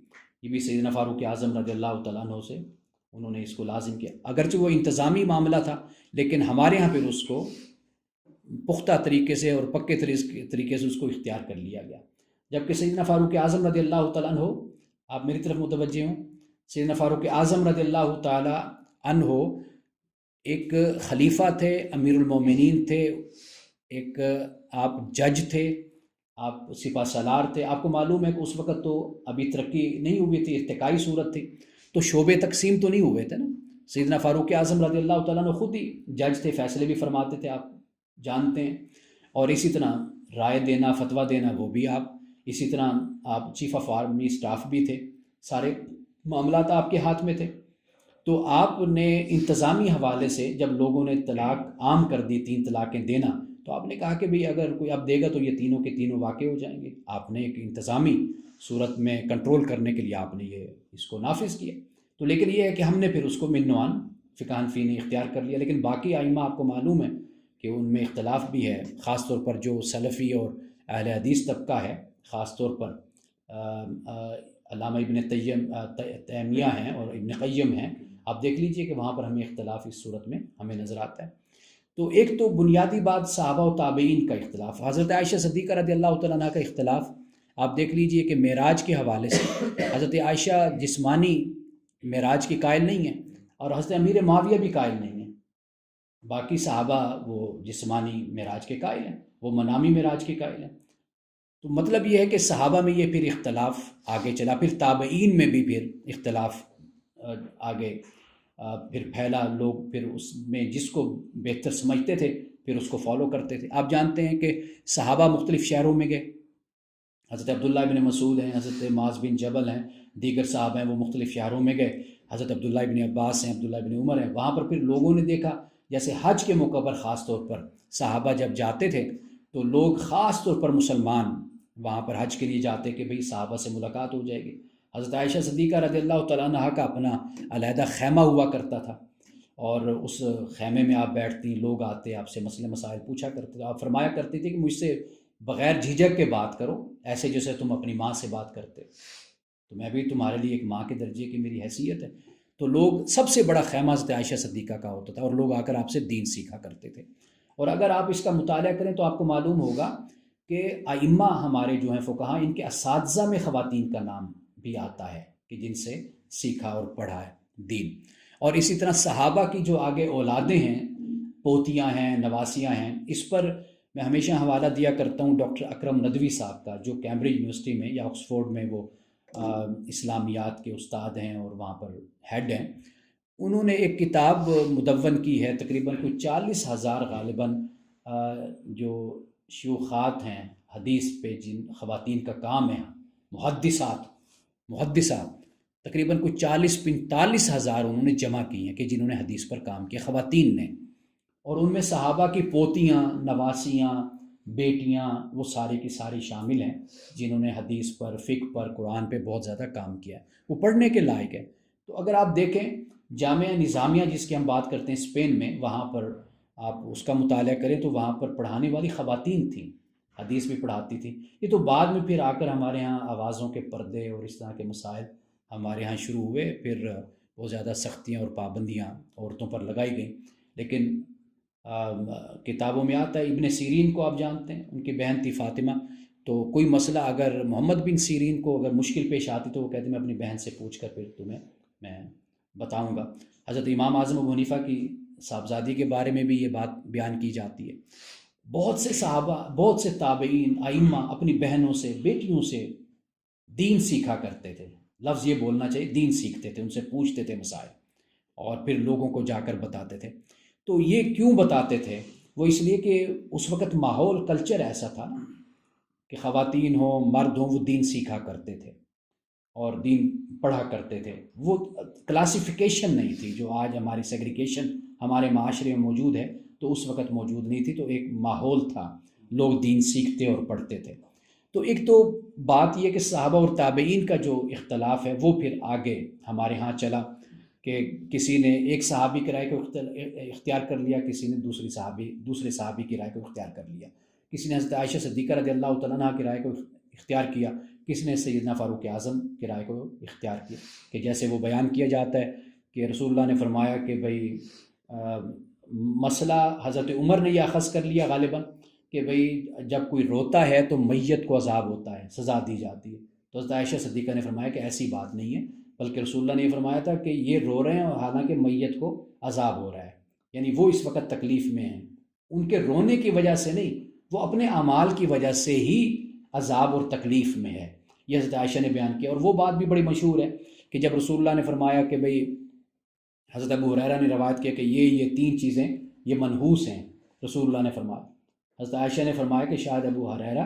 یہ بھی سیدنا فاروق اعظم رضی اللہ تعالیٰ عنہ سے انہوں نے اس کو لازم کیا، اگرچہ وہ انتظامی معاملہ تھا لیکن ہمارے ہاں پھر اس کو پختہ طریقے سے اور پکے طریقے سے اس کو اختیار کر لیا گیا۔ جبکہ سیدنا فاروق اعظم رضی اللہ تعالیٰ عنہ، آپ میری طرف متوجہ ہوں، سیدنا فاروق اعظم رضی اللہ تعالیٰ عنہ ایک خلیفہ تھے، امیر المومنین تھے، ایک آپ جج تھے، آپ سپہ سالار تھے. آپ کو معلوم ہے کہ اس وقت تو ابھی ترقی نہیں ہوئی تھی، ارتقائی صورت تھی، تو شعبے تقسیم تو نہیں ہوئے تھے نا. سیدنا فاروق اعظم رضی اللہ تعالیٰ عنہ خود ہی جج تھے، فیصلے بھی فرماتے تھے، آپ جانتے ہیں. اور اسی طرح رائے دینا، فتویٰ دینا، وہ بھی آپ. اسی طرح آپ چیف آف آرمی اسٹاف بھی تھے، سارے معاملات آپ کے ہاتھ میں تھے. تو آپ نے انتظامی حوالے سے جب لوگوں نے طلاق عام کر دی، 3 طلاقیں دینا، تو آپ نے کہا کہ بھئی اگر کوئی اب دے گا تو یہ تینوں کے تینوں واقع ہو جائیں گے. آپ نے ایک انتظامی صورت میں کنٹرول کرنے کے لیے آپ نے اس کو نافذ کیا. تو لیکن یہ ہے کہ ہم نے پھر اس کو من نوعاً فقہ حنفی نے اختیار کر لیا. لیکن باقی ائمہ آپ کو معلوم ہے کہ ان میں اختلاف بھی ہے، خاص طور پر جو سلفی اور اہل حدیث طبقہ ہے، خاص طور پر علامہ ابن تیمیہ ہیں اور ابن قیم ہیں. آپ دیکھ لیجئے کہ وہاں پر ہمیں اختلاف اس صورت میں ہمیں نظر آتا ہے. تو ایک تو بنیادی بات صحابہ و تابعین کا اختلاف، حضرت عائشہ صدیقہ رضی اللہ تعالیٰ عنہ کا اختلاف. آپ دیکھ لیجئے کہ معراج کے حوالے سے حضرت عائشہ جسمانی معراج کی قائل نہیں ہیں، اور حضرت امیر معاویہ بھی قائل نہیں ہیں. باقی صحابہ وہ جسمانی معراج کے قائل ہیں، وہ منامی معراج کے قائل ہیں. تو مطلب یہ ہے کہ صحابہ میں یہ پھر اختلاف آگے چلا، پھر تابعین میں بھی پھر اختلاف آگے پھر پھیلا. لوگ پھر اس میں جس کو بہتر سمجھتے تھے پھر اس کو فالو کرتے تھے. آپ جانتے ہیں کہ صحابہ مختلف شہروں میں گئے. حضرت عبداللہ بن مسعود ہیں، حضرت معاذ بن جبل ہیں، دیگر صاحب ہیں، وہ مختلف شہروں میں گئے. حضرت عبداللہ بن عباس ہیں، عبداللہ بن عمر ہیں. وہاں پر پھر لوگوں نے دیکھا، جیسے حج کے موقع پر خاص طور پر صحابہ جب جاتے تھے تو لوگ خاص طور پر مسلمان وہاں پر حج کے لیے جاتے کہ بھئی صحابہ سے ملاقات ہو جائے گی. حضرت عائشہ صدیقہ رضی اللہ تعالیٰ عنہ کا اپنا علیحدہ خیمہ ہوا کرتا تھا، اور اس خیمے میں آپ بیٹھتی، لوگ آتے آپ سے مسئلے مسائل پوچھا کرتے. آپ فرمایا کرتی تھی کہ مجھ سے بغیر جھجک کے بات کرو، ایسے جیسے تم اپنی ماں سے بات کرتے، تو میں بھی تمہارے لیے ایک ماں کے درجے کی میری حیثیت ہے. تو لوگ سب سے بڑا خیمہ حضرت عائشہ صدیقہ کا ہوتا تھا، اور لوگ آ کر آپ سے دین سیکھا کرتے تھے. اور اگر آپ اس کا مطالعہ کریں تو آپ کو معلوم ہوگا کہ ائمہ ہمارے جو ہیں فقہا، ان کے اساتذہ میں خواتین کا نام بھی آتا ہے کہ جن سے سیکھا اور پڑھا ہے دین. اور اسی طرح صحابہ کی جو آگے اولادیں ہیں، پوتیاں ہیں، نواسیاں ہیں، اس پر میں ہمیشہ حوالہ دیا کرتا ہوں ڈاکٹر اکرم ندوی صاحب کا، جو کیمبرج یونیورسٹی میں یا آکسفورڈ میں وہ اسلامیات کے استاد ہیں اور وہاں پر ہیڈ ہیں. انہوں نے ایک کتاب مدون کی ہے، تقریباً کوئی 40,000 غالباً جو شیوخات ہیں حدیث پہ، جن خواتین کا کام ہے، محدثات تقریباً کوئی 40-45 ہزار انہوں نے جمع کی ہیں کہ جنہوں نے حدیث پر کام کیا، خواتین نے. اور ان میں صحابہ کی پوتیاں، نواسیاں، بیٹیاں، وہ ساری کی ساری شامل ہیں جنہوں نے حدیث پر، فقہ پر، قرآن پہ بہت زیادہ کام کیا ہے. وہ پڑھنے کے لائق ہے. تو اگر آپ دیکھیں جامعہ نظامیہ جس کی ہم بات کرتے ہیں اسپین میں، وہاں پر آپ اس کا مطالعہ کریں تو وہاں پر پڑھانے والی خواتین تھیں، حدیث بھی پڑھاتی تھیں. یہ تو بعد میں پھر آ کر ہمارے ہاں آوازوں کے پردے اور اس طرح کے مسائل ہمارے ہاں شروع ہوئے، پھر بہت زیادہ سختیاں اور پابندیاں عورتوں پر لگائی گئیں. لیکن کتابوں میں آتا ہے، ابن سیرین کو آپ جانتے ہیں، ان کی بہن تھی فاطمہ. تو کوئی مسئلہ اگر محمد بن سیرین کو اگر مشکل پیش آتی تو وہ کہتے میں اپنی بہن سے پوچھ کر پھر تمہیں میں بتاؤں گا. حضرت امام اعظم ابو حنیفہ کی صاحبزادی کے بارے میں بھی یہ بات بیان کی جاتی ہے. بہت سے صحابہ، بہت سے تابعین، ائمہ اپنی بہنوں سے، بیٹیوں سے دین سیکھا کرتے تھے. لفظ یہ بولنا چاہیے، دین سیکھتے تھے، ان سے پوچھتے تھے مسائل، اور پھر لوگوں کو جا کر بتاتے تھے. تو یہ کیوں بتاتے تھے؟ وہ اس لیے کہ اس وقت ماحول، کلچر ایسا تھا نا کہ خواتین ہوں مرد ہوں وہ دین سیکھا کرتے تھے اور دین پڑھا کرتے تھے. وہ کلاسیفیکیشن نہیں تھی جو آج ہماری سیگریگیشن ہمارے معاشرے میں موجود ہے، تو اس وقت موجود نہیں تھی. تو ایک ماحول تھا، لوگ دین سیکھتے اور پڑھتے تھے. تو ایک تو بات یہ کہ صحابہ اور تابعین کا جو اختلاف ہے وہ پھر آگے ہمارے ہاں چلا کہ کسی نے ایک صحابی کی رائے کو اختیار کر لیا، کسی نے دوسرے صحابی کی رائے کو اختیار کر لیا. کسی نے حضرت عائشہ صدیقہ رضی اللہ تعالیٰ عنہ کی رائے کو اختیار کیا، کسی نے سیدنا فاروق اعظم کی رائے کو اختیار کیا. کہ جیسے وہ بیان کیا جاتا ہے کہ رسول اللہ نے فرمایا کہ بھئی مسئلہ حضرت عمر نے یہ اخذ کر لیا غالباً کہ بھئی جب کوئی روتا ہے تو میت کو عذاب ہوتا ہے، سزا دی جاتی ہے. تو حضرت عائشہ صدیقہ نے فرمایا کہ ایسی بات نہیں ہے، بلکہ رسول اللہ نے یہ فرمایا تھا کہ یہ رو رہے ہیں اور حالانکہ میت کو عذاب ہو رہا ہے. یعنی وہ اس وقت تکلیف میں ہیں، ان کے رونے کی وجہ سے نہیں، وہ اپنے اعمال کی وجہ سے ہی عذاب اور تکلیف میں ہے۔ یہ حضرت عائشہ نے بیان کیا، اور وہ بات بھی بڑی مشہور ہے کہ جب رسول اللہ نے فرمایا کہ بھئی، حضرت ابو ہریرہ نے روایت کیا کہ یہ تین چیزیں یہ منحوس ہیں، رسول اللہ نے فرمایا۔ حضرت عائشہ نے فرمایا کہ شاید ابو ہریرہ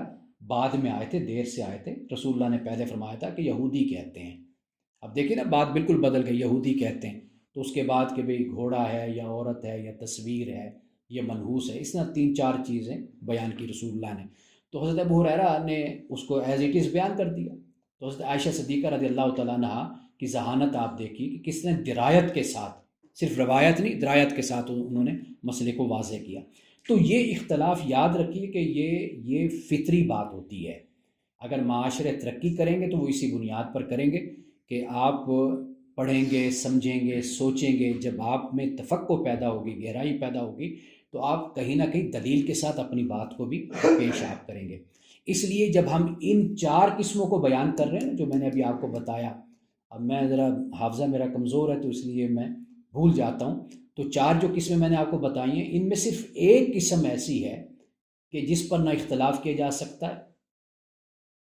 بعد میں آئے تھے، دیر سے آئے تھے، رسول اللہ نے پہلے فرمایا تھا کہ یہودی کہتے ہیں۔ اب دیکھیں نا، بات بالکل بدل گئی، یہودی کہتے ہیں، تو اس کے بعد کہ بھئی گھوڑا ہے یا عورت ہے یا تصویر ہے، یہ منحوس ہے، اس طرح تین چار چیزیں بیان کی رسول اللہ نے۔ تو حضرت ابو ہریرہ نے اس کو ایز اٹ از بیان کر دیا۔ تو حضرت عائشہ صدیقہ رضی اللہ تعالیٰ عنہ کی ذہانت آپ دیکھیے کہ کس نے درایت کے ساتھ، صرف روایت نہیں، درایت کے ساتھ انہوں نے مسئلے کو واضح کیا۔ تو یہ اختلاف یاد رکھیے کہ یہ فطری بات ہوتی ہے۔ اگر معاشرے ترقی کریں گے تو وہ اسی بنیاد پر کریں گے کہ آپ پڑھیں گے، سمجھیں گے، سوچیں گے۔ جب آپ میں تفقع پیدا ہوگی، گہرائی پیدا ہوگی، تو آپ کہیں نہ کہیں دلیل کے ساتھ اپنی بات کو بھی پیش آپ کریں گے۔ اس لیے جب ہم ان چار قسموں کو بیان کر رہے ہیں جو میں نے ابھی آپ کو بتایا، اب میں ذرا حافظہ میرا کمزور ہے تو اس لیے میں بھول جاتا ہوں، تو چار جو قسمیں میں نے آپ کو بتائی ہیں، ان میں صرف ایک قسم ایسی ہے کہ جس پر نہ اختلاف کیا جا سکتا ہے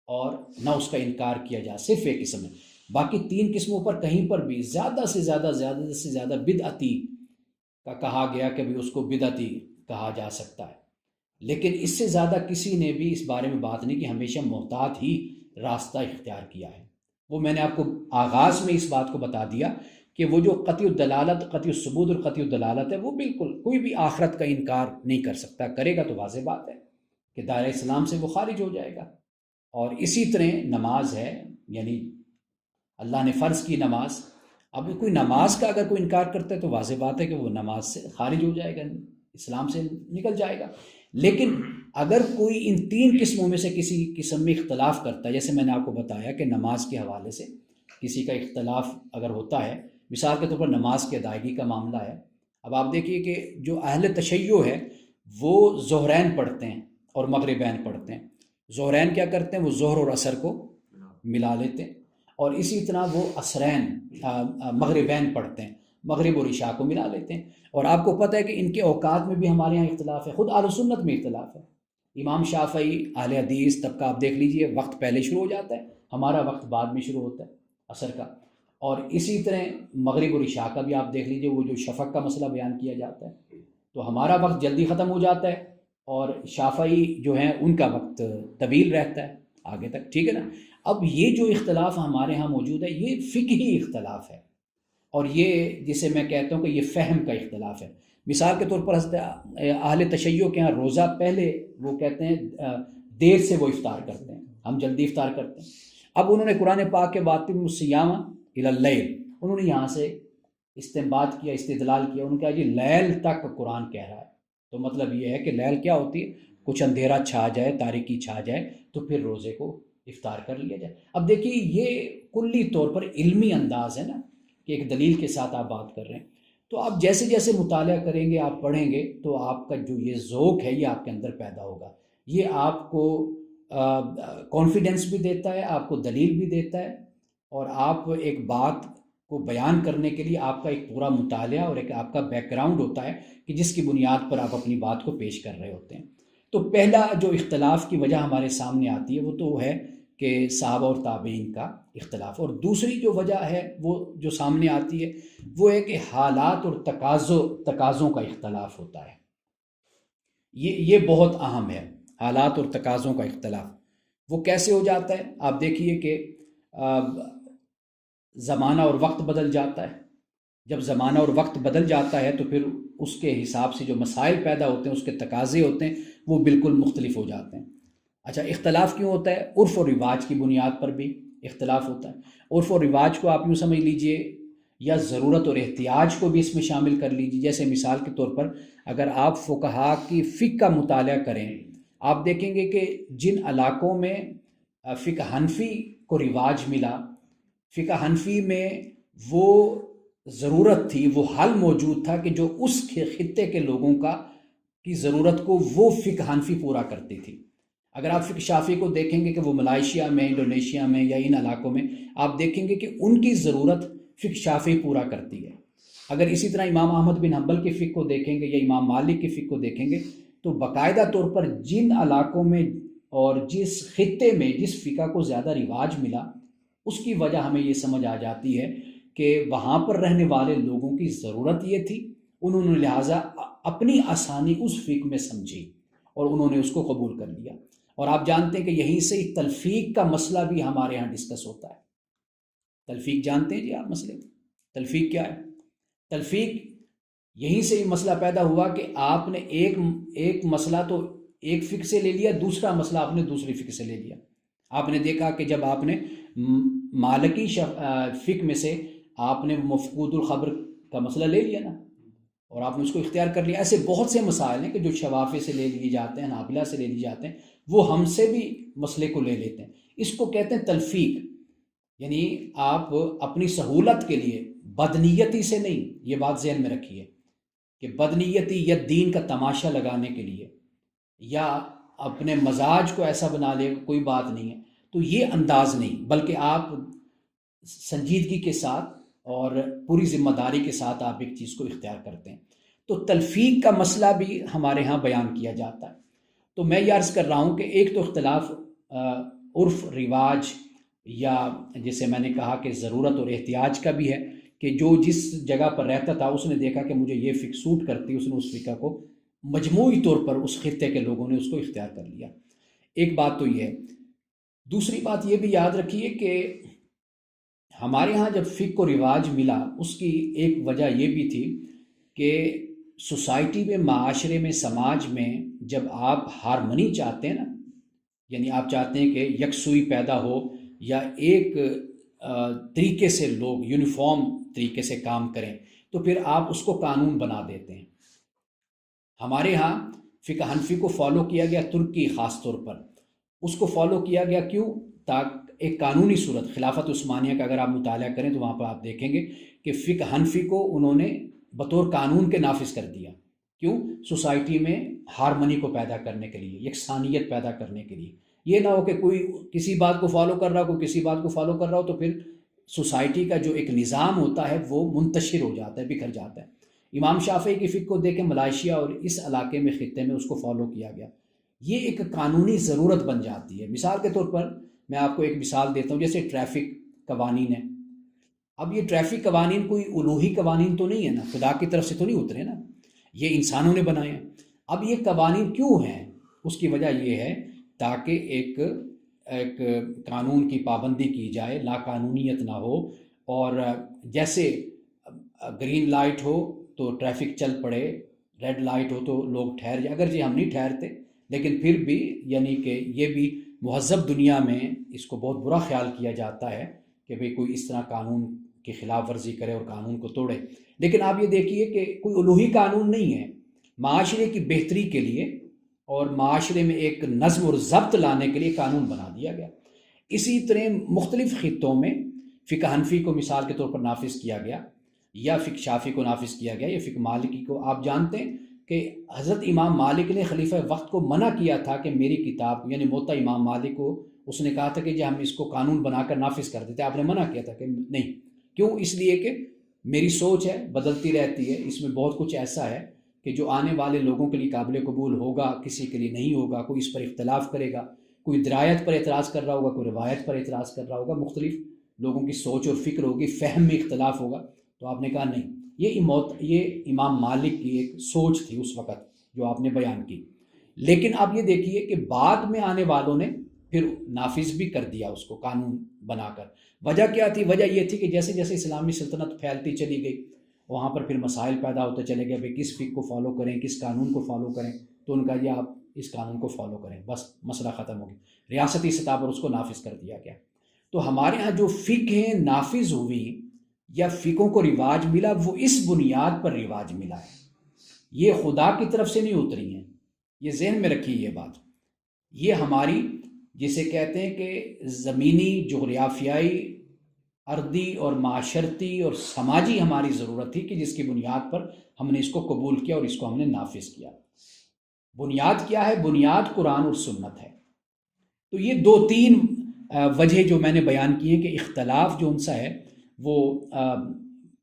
اور نہ اس کا انکار کیا جا، صرف ایک قسم ہے۔ باقی تین قسموں پر کہیں پر بھی زیادہ سے زیادہ بدعتی کا کہا گیا کہ بھی اس کو بدعتی کہا جا سکتا ہے، لیکن اس سے زیادہ کسی نے بھی اس بارے میں بات نہیں کہ ہمیشہ محتاط ہی راستہ اختیار کیا ہے۔ وہ میں نے آپ کو آغاز میں اس بات کو بتا دیا کہ وہ جو قطعی الدلالت، قطعی الثبوت اور قطعی الدلالت ہے، وہ بالکل کوئی بھی آخرت کا انکار نہیں کر سکتا، کرے گا تو واضح بات ہے کہ دائرہ اسلام سے وہ خارج ہو جائے گا۔ اور اسی طرح نماز ہے، یعنی اللہ نے فرض کی نماز، اب کوئی نماز کا اگر کوئی انکار کرتا ہے تو واضح بات ہے کہ وہ نماز سے خارج ہو جائے گا، اسلام سے نکل جائے گا۔ لیکن اگر کوئی ان تین قسموں میں سے کسی قسم میں اختلاف کرتا ہے، جیسے میں نے آپ کو بتایا کہ نماز کے حوالے سے کسی کا اختلاف اگر ہوتا ہے، مثال کے طور پر نماز کی ادائیگی کا معاملہ ہے، اب آپ دیکھیے کہ جو اہل تشیع ہے وہ ظہرین پڑھتے ہیں اور مغربین پڑھتے ہیں۔ ظہرین کیا کرتے ہیں؟ وہ ظہر اور عصر کو ملا لیتے ہیں، اور اسی طرح وہ عصرین مغربین پڑھتے ہیں، مغرب اور عشاء کو ملا لیتے ہیں۔ اور آپ کو پتہ ہے کہ ان کے اوقات میں بھی ہمارے یہاں اختلاف ہے، خود اہل سنت میں اختلاف ہے۔ امام شافعی، اہل حدیث طبقہ آپ دیکھ لیجئے، وقت پہلے شروع ہو جاتا ہے، ہمارا وقت بعد میں شروع ہوتا ہے عصر کا۔ اور اسی طرح مغرب اور عشاء کا بھی آپ دیکھ لیجئے، وہ جو شفق کا مسئلہ بیان کیا جاتا ہے، تو ہمارا وقت جلدی ختم ہو جاتا ہے اور شافعی جو ہیں ان کا وقت طویل رہتا ہے آگے تک، ٹھیک ہے نا۔ اب یہ جو اختلاف ہمارے ہاں موجود ہے، یہ فقہی اختلاف ہے، اور یہ جسے میں کہتا ہوں کہ یہ فہم کا اختلاف ہے۔ مثال کے طور پر اہل تشیع کے ہاں روزہ پہلے وہ کہتے ہیں دیر سے وہ افطار کرتے ہیں، ہم جلدی افطار کرتے ہیں۔ اب انہوں نے قرآن پاک کے وَأَتِمُّوا الصِّيَامَ إِلَى اللَّيْلِ، انہوں نے یہاں سے استنباط کیا، استدلال کیا، انہوں نے کہا جی لیل تک قرآن کہہ رہا ہے، تو مطلب یہ ہے کہ لیل کیا ہوتی ہے؟ کچھ اندھیرا چھا جائے، تاریکی چھا جائے تو پھر روزے کو افطار کر لیا جائے۔ اب دیکھیے یہ کلی طور پر علمی انداز ہے نا، کہ ایک دلیل کے ساتھ آپ بات کر رہے ہیں، تو آپ جیسے جیسے مطالعہ کریں گے، آپ پڑھیں گے، تو آپ کا جو یہ ذوق ہے یہ آپ کے اندر پیدا ہوگا، یہ آپ کو کانفیڈنس بھی دیتا ہے، آپ کو دلیل بھی دیتا ہے، اور آپ ایک بات کو بیان کرنے کے لیے آپ کا ایک پورا مطالعہ اور ایک آپ کا بیک گراؤنڈ ہوتا ہے کہ جس کی بنیاد پر آپ اپنی بات کو پیش کر رہے ہوتے ہیں۔ تو پہلا جو اختلاف کی وجہ ہمارے سامنے آتی ہے وہ تو ہے کہ صحابہ اور تابعین کا اختلاف، اور دوسری جو وجہ ہے وہ جو سامنے آتی ہے وہ ہے کہ حالات اور تقاضوں کا اختلاف ہوتا ہے۔ یہ بہت اہم ہے، حالات اور تقاضوں کا اختلاف۔ وہ کیسے ہو جاتا ہے؟ آپ دیکھیے کہ زمانہ اور وقت بدل جاتا ہے، جب زمانہ اور وقت بدل جاتا ہے تو پھر اس کے حساب سے جو مسائل پیدا ہوتے ہیں، اس کے تقاضے ہوتے ہیں، وہ بالکل مختلف ہو جاتے ہیں۔ اچھا، اختلاف کیوں ہوتا ہے؟ عرف و رواج کی بنیاد پر بھی اختلاف ہوتا ہے۔ عرف و رواج کو آپ یوں سمجھ لیجئے، یا ضرورت اور احتیاج کو بھی اس میں شامل کر لیجئے۔ جیسے مثال کے طور پر اگر آپ فقہا کی فقہ کا مطالعہ کریں، آپ دیکھیں گے کہ جن علاقوں میں فقہ حنفی کو رواج ملا، فقہ حنفی میں وہ ضرورت تھی، وہ حل موجود تھا کہ جو اس خطے کے لوگوں کی ضرورت کو وہ فقہ حنفی پورا کرتی تھی۔ اگر آپ فقہ شافعی کو دیکھیں گے کہ وہ ملائیشیا میں، انڈونیشیا میں یا ان علاقوں میں، آپ دیکھیں گے کہ ان کی ضرورت فقہ شافعی پورا کرتی ہے۔ اگر اسی طرح امام احمد بن حنبل کے فقہ کو دیکھیں گے یا امام مالک کے فقہ کو دیکھیں گے تو باقاعدہ طور پر جن علاقوں میں اور جس خطے میں جس فقہ کو زیادہ رواج ملا اس کی وجہ ہمیں یہ سمجھ آ جاتی ہے کہ وہاں پر رہنے والے لوگوں کی ضرورت یہ تھی، انہوں نے لہٰذا اپنی آسانی اس فقہ میں سمجھی اور انہوں نے اس کو قبول کر لیا۔ اور آپ جانتے ہیں کہ یہیں سے تلفیق کا مسئلہ بھی ہمارے ہاں ڈسکس ہوتا ہے۔ تلفیق جانتے ہیں جی آپ مسئلے؟ تلفیق کیا ہے؟ تلفیق یہیں سے یہ مسئلہ پیدا ہوا کہ آپ نے ایک مسئلہ تو ایک فقہ سے لے لیا، دوسرا مسئلہ آپ نے دوسری فقہ سے لے لیا۔ آپ نے دیکھا کہ جب آپ نے مالکی فقہ میں سے آپ نے مفقود الخبر کا مسئلہ لے لیا نا اور آپ نے اس کو اختیار کر لیا، ایسے بہت سے مسائل ہیں کہ جو شوافی سے لے لیے جاتے ہیں، حنابلہ سے لے لیے جاتے ہیں، وہ ہم سے بھی مسئلے کو لے لیتے ہیں۔ اس کو کہتے ہیں تلفیق، یعنی آپ اپنی سہولت کے لیے بدنیتی سے نہیں، یہ بات ذہن میں رکھیے کہ بدنیتی یا دین کا تماشا لگانے کے لیے یا اپنے مزاج کو ایسا بنا لے کوئی بات نہیں ہے، تو یہ انداز نہیں، بلکہ آپ سنجیدگی کے ساتھ اور پوری ذمہ داری کے ساتھ آپ ایک چیز کو اختیار کرتے ہیں۔ تو تلفیق کا مسئلہ بھی ہمارے ہاں بیان کیا جاتا ہے۔ تو میں یہ عرض کر رہا ہوں کہ ایک تو اختلاف عرف رواج یا جسے میں نے کہا کہ ضرورت اور احتیاج کا بھی ہے کہ جو جس جگہ پر رہتا تھا اس نے دیکھا کہ مجھے یہ فقہ سوٹ کرتی، اس نے اس فقہ کو مجموعی طور پر اس خطے کے لوگوں نے اس کو اختیار کر لیا۔ ایک بات تو یہ ہے۔ دوسری بات یہ بھی یاد رکھیے کہ ہمارے ہاں جب فقہ کو رواج ملا اس کی ایک وجہ یہ بھی تھی کہ سوسائٹی میں، معاشرے میں، سماج میں جب آپ ہارمنی چاہتے ہیں نا، یعنی آپ چاہتے ہیں کہ یکسوئی پیدا ہو یا ایک طریقے سے لوگ یونیفارم طریقے سے کام کریں، تو پھر آپ اس کو قانون بنا دیتے ہیں۔ ہمارے ہاں فقہ حنفی کو فالو کیا گیا، ترکی خاص طور پر اس کو فالو کیا گیا، کیوں؟ تاکہ ایک قانونی صورت، خلافت عثمانیہ کا اگر آپ مطالعہ کریں تو وہاں پر آپ دیکھیں گے کہ فقہ حنفی کو انہوں نے بطور قانون کے نافذ کر دیا۔ کیوں؟ سوسائٹی میں ہارمنی کو پیدا کرنے کے لیے، یکسانیت پیدا کرنے کے لیے، یہ نہ ہو کہ کوئی کسی بات کو فالو کر رہا ہو، کوئی کسی بات کو فالو کر رہا ہو، تو پھر سوسائٹی کا جو ایک نظام ہوتا ہے وہ منتشر ہو جاتا ہے، بکھر جاتا ہے۔ امام شافعی کی فقہ کو دیکھیں، ملائیشیا اور اس علاقے میں، خطے میں اس کو فالو کیا گیا، یہ ایک قانونی ضرورت بن جاتی ہے۔ مثال کے طور پر میں آپ کو ایک مثال دیتا ہوں، جیسے ٹریفک قوانین ہے۔ اب یہ ٹریفک قوانین کوئی الوہی قوانین تو نہیں ہے نا، خدا کی طرف سے تو نہیں اترے نا، یہ انسانوں نے بنائے ہیں۔ اب یہ قوانین کیوں ہیں؟ اس کی وجہ یہ ہے تاکہ ایک قانون کی پابندی کی جائے، لا قانونیت نہ ہو، اور جیسے گرین لائٹ ہو تو ٹریفک چل پڑے، ریڈ لائٹ ہو تو لوگ ٹھہر جائیں۔ اگر ہم نہیں ٹھہرتے لیکن پھر بھی یعنی کہ یہ بھی مہذب دنیا میں اس کو بہت برا خیال کیا جاتا ہے کہ بھئی کوئی اس طرح قانون کی خلاف ورزی کرے اور قانون کو توڑے۔ لیکن آپ یہ دیکھیے کہ کوئی الوہی قانون نہیں ہے، معاشرے کی بہتری کے لیے اور معاشرے میں ایک نظم اور ضبط لانے کے لیے قانون بنا دیا گیا۔ اسی طرح مختلف خطوں میں فقہ حنفی کو مثال کے طور پر نافذ کیا گیا، یا فقہ شافعی کو نافذ کیا گیا، یا فقہ مالکی کو۔ آپ جانتے ہیں کہ حضرت امام مالک نے خلیفہ وقت کو منع کیا تھا کہ میری کتاب یعنی موطا امام مالک کو اس نے کہا تھا کہ جی ہم اس کو قانون بنا کر نافذ کر دیتے، آپ نے منع کیا تھا کہ نہیں۔ کیوں؟ اس لیے کہ میری سوچ ہے، بدلتی رہتی ہے، اس میں بہت کچھ ایسا ہے کہ جو آنے والے لوگوں کے لیے قابل قبول ہوگا، کسی کے لیے نہیں ہوگا، کوئی اس پر اختلاف کرے گا، کوئی درایت پر اعتراض کر رہا ہوگا، کوئی روایت پر اعتراض کر رہا ہوگا، مختلف لوگوں کی سوچ اور فکر ہوگی، فہم میں اختلاف ہوگا۔ تو آپ نے کہا نہیں، یہ امام مالک کی ایک سوچ تھی اس وقت جو آپ نے بیان کی۔ لیکن آپ یہ دیکھیے کہ بعد میں آنے والوں نے پھر نافذ بھی کر دیا اس کو قانون بنا کر۔ وجہ کیا تھی؟ وجہ یہ تھی کہ جیسے جیسے اسلامی سلطنت پھیلتی چلی گئی، وہاں پر پھر مسائل پیدا ہوتے چلے گئے، بھئی کس فقہ کو فالو کریں، کس قانون کو فالو کریں۔ تو ان کا یہ آپ اس قانون کو فالو کریں، بس مسئلہ ختم ہو گیا، ریاستی سطح پر اس کو نافذ کر دیا گیا۔ تو ہمارے ہاں جو فقہیں نافذ ہوئی یا فقہوں کو رواج ملا، وہ اس بنیاد پر رواج ملا ہے، یہ خدا کی طرف سے نہیں اتری ہیں۔ یہ ذہن میں رکھیے یہ بات، یہ ہماری جسے کہتے ہیں کہ زمینی، جغرافیائی، ارضی اور معاشرتی اور سماجی ہماری ضرورت تھی کہ جس کی بنیاد پر ہم نے اس کو قبول کیا اور اس کو ہم نے نافذ کیا۔ بنیاد کیا ہے؟ بنیاد قرآن اور سنت ہے۔ تو یہ دو تین وجہ جو میں نے بیان کی ہیں کہ اختلاف جو ان سا ہے وہ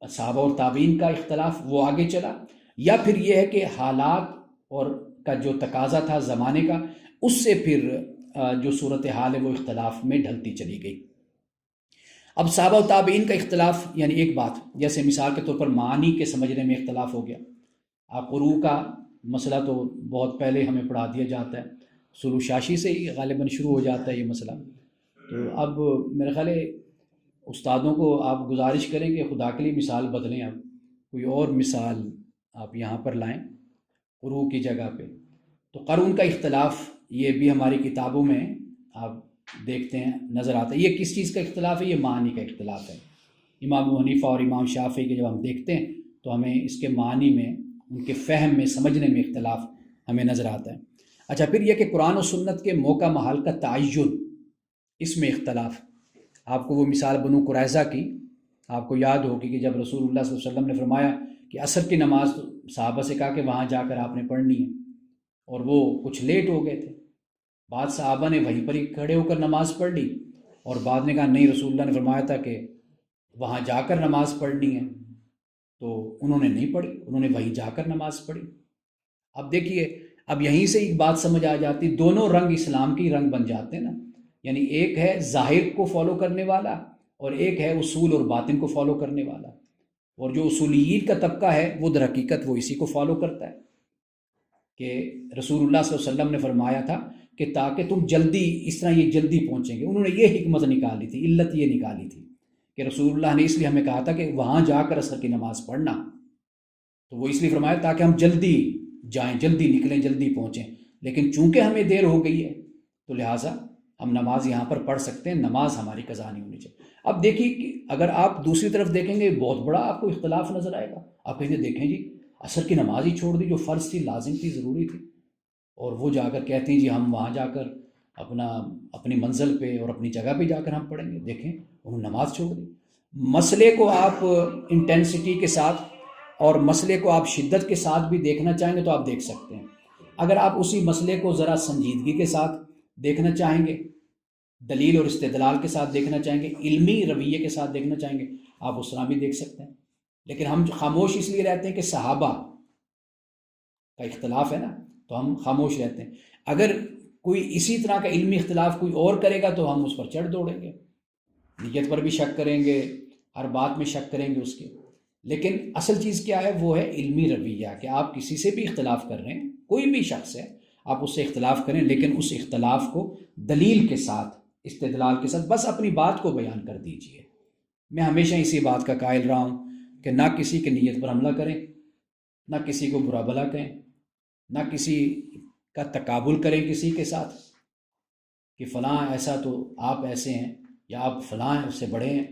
صحابہ اور تابعین کا اختلاف وہ آگے چلا، یا پھر یہ ہے کہ حالات اور کا جو تقاضا تھا زمانے کا، اس سے پھر جو صورتحال ہے وہ اختلاف میں ڈھلتی چلی گئی۔ اب صحابہ و تابعین کا اختلاف یعنی ایک بات، جیسے مثال کے طور پر معنی کے سمجھنے میں اختلاف ہو گیا۔ قروء کا مسئلہ تو بہت پہلے ہمیں پڑھا دیا جاتا ہے، سلو شاشی سے ہی غالباً شروع ہو جاتا ہے یہ مسئلہ۔ تو اب میرے خیال ہے استادوں کو آپ گزارش کریں کہ خدا کے لیے مثال بدلیں، اب کوئی اور مثال آپ یہاں پر لائیں قروء کی جگہ پہ۔ تو قرون کا اختلاف یہ بھی ہماری کتابوں میں آپ دیکھتے ہیں نظر آتا ہے۔ یہ کس چیز کا اختلاف ہے؟ یہ معنی کا اختلاف ہے۔ امام ابو حنیفہ اور امام شافعی کے جب ہم دیکھتے ہیں تو ہمیں اس کے معنی میں، ان کے فہم میں، سمجھنے میں اختلاف ہمیں نظر آتا ہے۔ اچھا، پھر یہ کہ قرآن و سنت کے موقع محل کا تعین، اس میں اختلاف۔ آپ کو وہ مثال بنو قریظہ کی آپ کو یاد ہوگی کہ جب رسول اللہ صلی اللہ علیہ وسلم نے فرمایا کہ عصر کی نماز صحابہ سے کہا کہ وہاں جا کر آپ نے پڑھنی ہے، اور وہ کچھ لیٹ ہو گئے تھے، بعد صحابہ نے وہیں پر ہی کھڑے ہو کر نماز پڑھ لی، اور بعد نے کہا نہیں، رسول اللہ نے فرمایا تھا کہ وہاں جا کر نماز پڑھنی ہے، تو انہوں نے نہیں پڑھی، انہوں نے وہیں جا کر نماز پڑھی۔ اب دیکھیے، اب یہیں سے ایک بات سمجھ آ جاتی، دونوں رنگ اسلام کی رنگ بن جاتے ہیں نا، یعنی ایک ہے ظاہر کو فالو کرنے والا، اور ایک ہے اصول اور باطن کو فالو کرنے والا۔ اور جو اصولیین کا طبقہ ہے وہ در حقیقت وہ اسی کو فالو کرتا ہے کہ رسول اللہ صلی اللہ علیہ وسلم نے فرمایا تھا کہ تاکہ تم جلدی، اس طرح یہ جلدی پہنچیں گے۔ انہوں نے یہ حکمت نکالی تھی، علت یہ نکالی تھی کہ رسول اللہ نے اس لیے ہمیں کہا تھا کہ وہاں جا کر عصر کی نماز پڑھنا، تو وہ اس لیے فرمایا تاکہ ہم جلدی جائیں، جلدی نکلیں، جلدی پہنچیں۔ لیکن چونکہ ہمیں دیر ہو گئی ہے تو لہٰذا ہم نماز یہاں پر پڑھ سکتے ہیں، نماز ہماری قضا نہیں ہونی چاہیے۔ اب دیکھیے کہ اگر آپ دوسری طرف دیکھیں گے بہت بڑا آپ کو اختلاف نظر آئے گا۔ آپ کہیں گے دیکھیں جی، عصر کی نماز ہی چھوڑ دی جو فرض تھی، لازم تھی، ضروری تھی، اور وہ جا کر کہتے ہیں جی ہم وہاں جا کر اپنی منزل پہ اور اپنی جگہ پہ جا کر ہم پڑھیں گے۔ دیکھیں انہوں نے نماز چھوڑ دی۔ مسئلے کو آپ انٹینسٹی کے ساتھ اور مسئلے کو آپ شدت کے ساتھ بھی دیکھنا چاہیں گے تو آپ دیکھ سکتے ہیں۔ اگر آپ اسی مسئلے کو ذرا سنجیدگی کے ساتھ دیکھنا چاہیں گے، دلیل اور استدلال کے ساتھ دیکھنا چاہیں گے، علمی رویے کے ساتھ دیکھنا چاہیں گے، آپ اس طرح بھی دیکھ سکتے ہیں۔ لیکن ہم خاموش اس لیے رہتے ہیں کہ صحابہ کا اختلاف ہے نا، تو ہم خاموش رہتے ہیں۔ اگر کوئی اسی طرح کا علمی اختلاف کوئی اور کرے گا تو ہم اس پر چڑھ دوڑیں گے، نیت پر بھی شک کریں گے، ہر بات میں شک کریں گے اس کے۔ لیکن اصل چیز کیا ہے؟ وہ ہے علمی رویہ، کہ آپ کسی سے بھی اختلاف کر رہے ہیں، کوئی بھی شخص ہے، آپ اس سے اختلاف کریں لیکن اس اختلاف کو دلیل کے ساتھ، استدلال کے ساتھ بس اپنی بات کو بیان کر دیجئے۔ میں ہمیشہ اسی بات کا قائل رہا ہوں کہ نہ کسی کی نیت پر حملہ کریں، نہ کسی کو برا بھلا کہیں، نہ کسی کا تقابل کریں کسی کے ساتھ کہ فلاں ایسا تو آپ ایسے ہیں، یا آپ فلاں اس سے بڑے ہیں۔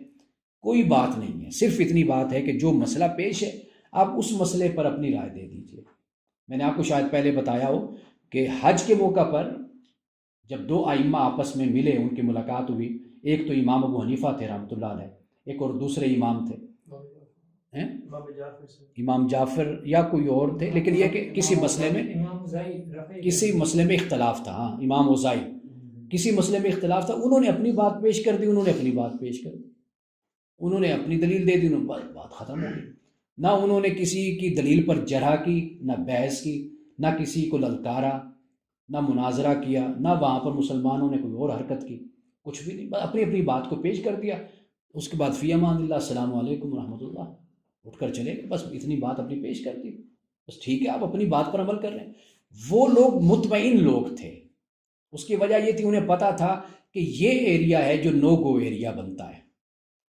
کوئی بات نہیں ہے، صرف اتنی بات ہے کہ جو مسئلہ پیش ہے آپ اس مسئلے پر اپنی رائے دے دیجئے۔ میں نے آپ کو شاید پہلے بتایا ہو کہ حج کے موقع پر جب دو ائمہ آپس میں ملے، ان کی ملاقات ہوئی، ایک تو امام ابو حنیفہ تھے رحمۃ اللہ علیہ، ایک اور دوسرے امام تھے امام جعفر یا کوئی اور تھے، لیکن یہ کہ کسی مسئلے میں اختلاف تھا، ہاں امام اوزائی، کسی مسئلے میں اختلاف تھا، انہوں نے اپنی بات پیش کر دی، انہوں نے اپنی بات پیش کر دی، انہوں نے اپنی دلیل دے دی، بات ختم ہو گئی۔ نہ انہوں نے کسی کی دلیل پر جرح کی، نہ بحث کی، نہ کسی کو للکارا، نہ مناظرہ کیا، نہ وہاں پر مسلمانوں نے کوئی اور حرکت کی، کچھ بھی نہیں، بس اپنی اپنی بات کو پیش کر دیا۔ اس کے بعد فی امان اللہ، السلام علیکم ورحمۃ اللہ، اٹھ کر چلے گئے، بس اتنی بات اپنی پیش کر دی، بس ٹھیک ہے آپ اپنی بات پر عمل کر رہے ہیں۔ وہ لوگ مطمئن لوگ تھے، اس کی وجہ یہ تھی انہیں پتا تھا کہ یہ ایریا ہے جو نو گو ایریا بنتا ہے،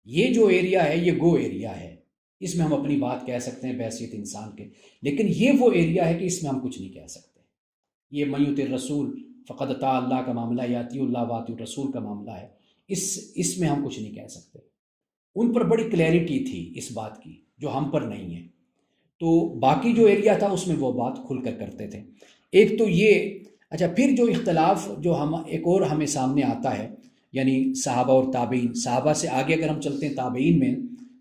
یہ جو ایریا ہے یہ گو ایریا ہے، اس میں ہم اپنی بات کہہ سکتے ہیں بحیثیت انسان کے، لیکن یہ وہ ایریا ہے کہ اس میں ہم کچھ نہیں کہہ سکتے۔ یہ من یطع الرسول فقد اطاع اللہ کا معاملہ، یا اطیعوا اللہ واطیعوا الرسول کا معاملہ ہے، اس میں ہم کچھ نہیں کہہ سکتے۔ ان پر بڑی کلیئرٹی تھی اس بات کی جو ہم پر نہیں ہے، تو باقی جو ایریا تھا اس میں وہ بات کھل کر کرتے تھے۔ ایک تو یہ، اچھا پھر جو اختلاف جو ایک اور ہمیں سامنے آتا ہے، یعنی صحابہ اور تابعین، صحابہ سے آگے اگر ہم چلتے ہیں تابعین میں،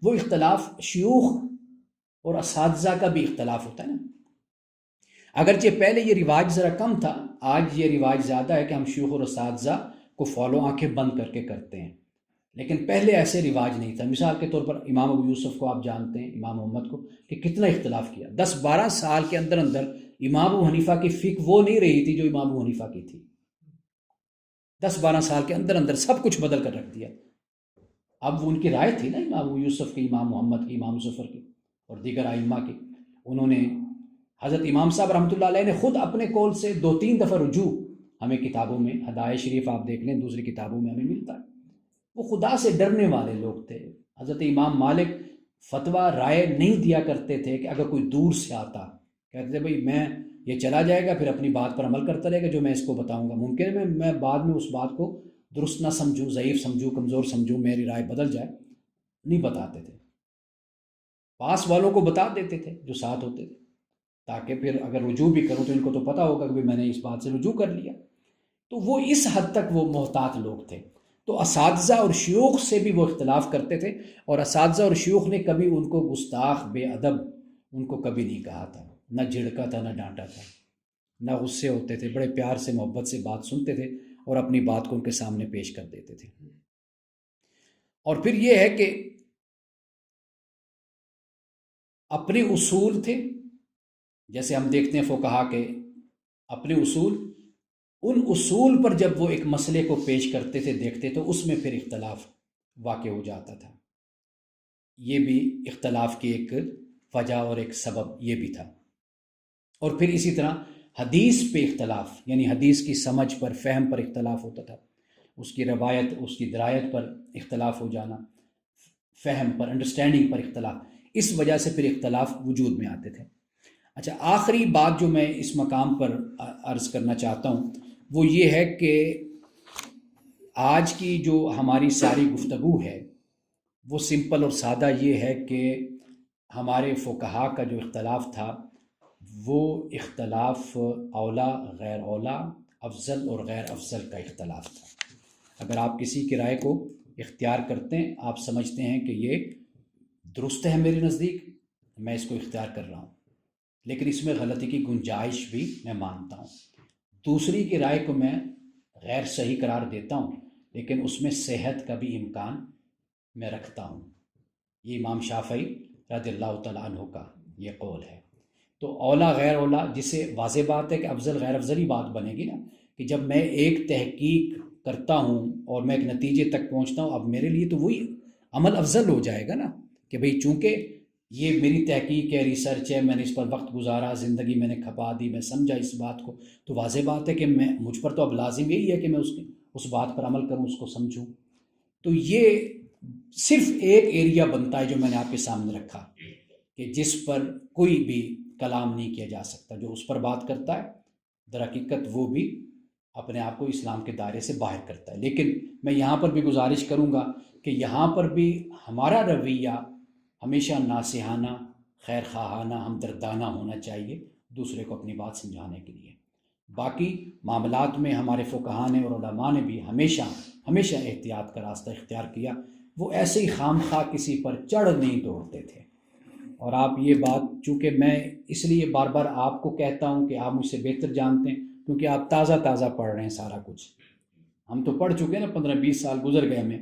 وہ اختلاف شیوخ اور اساتذہ کا بھی اختلاف ہوتا ہے نا۔ اگرچہ پہلے یہ رواج ذرا کم تھا، آج یہ رواج زیادہ ہے کہ ہم شیوخ اور اساتذہ کو فالو آنکھیں بند کر کے کرتے ہیں، لیکن پہلے ایسے رواج نہیں تھا. مثال کے طور پر امام ابو یوسف کو آپ جانتے ہیں, امام محمد کو, کہ کتنا اختلاف کیا. 10-12 سال کے اندر اندر امام ابو حنیفہ کی فقہ وہ نہیں رہی تھی جو امام ابو حنیفہ کی تھی. 10-12 سال کے اندر اندر سب کچھ بدل کر رکھ دیا. اب وہ ان کی رائے تھی نا, امام ابو یوسف کی, امام محمد کی, امام ظفر کی اور دیگر ائمہ کی. انہوں نے, حضرت امام صاحب رحمۃ اللہ علیہ نے خود اپنے قول سے 2-3 دفعہ رجوع ہمیں کتابوں میں, ہدایہ شریف آپ دیکھ لیں, دوسری کتابوں میں ہمیں ملتا ہے. وہ خدا سے ڈرنے والے لوگ تھے. حضرت امام مالک فتویٰ رائے نہیں دیا کرتے تھے کہ اگر کوئی دور سے آتا, کہتے تھے بھئی میں یہ چلا جائے گا پھر اپنی بات پر عمل کرتا رہے گا جو میں اس کو بتاؤں گا, ممکن ہے میں بعد میں اس بات کو درست نہ سمجھوں, ضعیف سمجھوں, کمزور سمجھوں, میری رائے بدل جائے. نہیں بتاتے تھے, پاس والوں کو بتا دیتے تھے جو ساتھ ہوتے تھے, تاکہ پھر اگر رجوع بھی کروں تو ان کو تو پتہ ہوگا کہ میں نے اس بات سے رجوع کر لیا. تو وہ اس حد تک وہ محتاط لوگ تھے. تو اساتذہ اور شیوخ سے بھی وہ اختلاف کرتے تھے, اور اساتذہ اور شیوخ نے کبھی ان کو گستاخ, بے ادب ان کو کبھی نہیں کہا تھا, نہ جھڑکا تھا, نہ ڈانٹا تھا, نہ غصے ہوتے تھے. بڑے پیار سے, محبت سے بات سنتے تھے اور اپنی بات کو ان کے سامنے پیش کر دیتے تھے. اور پھر یہ ہے کہ اپنے اصول تھے, جیسے ہم دیکھتے ہیں فقہا کے اپنے اصول, ان اصول پر جب وہ ایک مسئلے کو پیش کرتے تھے, دیکھتے تو اس میں پھر اختلاف واقع ہو جاتا تھا. یہ بھی اختلاف کی ایک وجہ اور ایک سبب یہ بھی تھا. اور پھر اسی طرح حدیث پہ اختلاف, یعنی حدیث کی سمجھ پر, فہم پر اختلاف ہوتا تھا. اس کی روایت, اس کی درایت پر اختلاف ہو جانا, فہم پر, انڈرسٹینڈنگ پر اختلاف, اس وجہ سے پھر اختلاف وجود میں آتے تھے. اچھا, آخری بات جو میں اس مقام پر عرض کرنا چاہتا ہوں وہ یہ ہے کہ آج کی جو ہماری ساری گفتگو ہے وہ سمپل اور سادہ یہ ہے کہ ہمارے فقہا کا جو اختلاف تھا وہ اختلاف اولا غیر اولا, افضل اور غیر افضل کا اختلاف تھا. اگر آپ کسی کی رائے کو اختیار کرتے ہیں, آپ سمجھتے ہیں کہ یہ درست ہے میرے نزدیک, میں اس کو اختیار کر رہا ہوں, لیکن اس میں غلطی کی گنجائش بھی میں مانتا ہوں. دوسری کی رائے کو میں غیر صحیح قرار دیتا ہوں, لیکن اس میں صحت کا بھی امکان میں رکھتا ہوں. یہ امام شافعی رضی اللہ تعالیٰ عنہ کا یہ قول ہے. تو اولا غیر اولا, جسے واضح بات ہے کہ افضل غیر افضل ہی بات بنے گی نا, کہ جب میں ایک تحقیق کرتا ہوں اور میں ایک نتیجے تک پہنچتا ہوں, اب میرے لیے تو وہی عمل افضل ہو جائے گا نا, کہ بھئی چونکہ یہ میری تحقیق ہے, ریسرچ ہے, میں نے اس پر وقت گزارا, زندگی میں نے کھپا دی, میں سمجھا اس بات کو, تو واضح بات ہے کہ مجھ پر تو اب لازم یہی ہے کہ میں اس بات پر عمل کروں, اس کو سمجھوں. تو یہ صرف ایک ایریا بنتا ہے جو میں نے آپ کے سامنے رکھا, کہ جس پر کوئی بھی کلام نہیں کیا جا سکتا. جو اس پر بات کرتا ہے در حقیقت وہ بھی اپنے آپ کو اسلام کے دائرے سے باہر کرتا ہے. لیکن میں یہاں پر بھی گزارش کروں گا کہ یہاں پر بھی ہمارا رویہ ہمیشہ ناصحانہ, خیر خواہانہ, ہمدردانہ ہونا چاہیے دوسرے کو اپنی بات سمجھانے کے لیے. باقی معاملات میں ہمارے فقہا نے اور علماء نے بھی ہمیشہ احتیاط کا راستہ اختیار کیا. وہ ایسے ہی خام خواہ کسی پر چڑھ نہیں دوڑتے تھے. اور آپ یہ بات, چونکہ میں اس لیے بار بار آپ کو کہتا ہوں کہ آپ مجھ سے بہتر جانتے ہیں, کیونکہ آپ تازہ پڑھ رہے ہیں سارا کچھ. ہم تو پڑھ چکے ہیں نا, 15-20 سال گزر گئے ہمیں.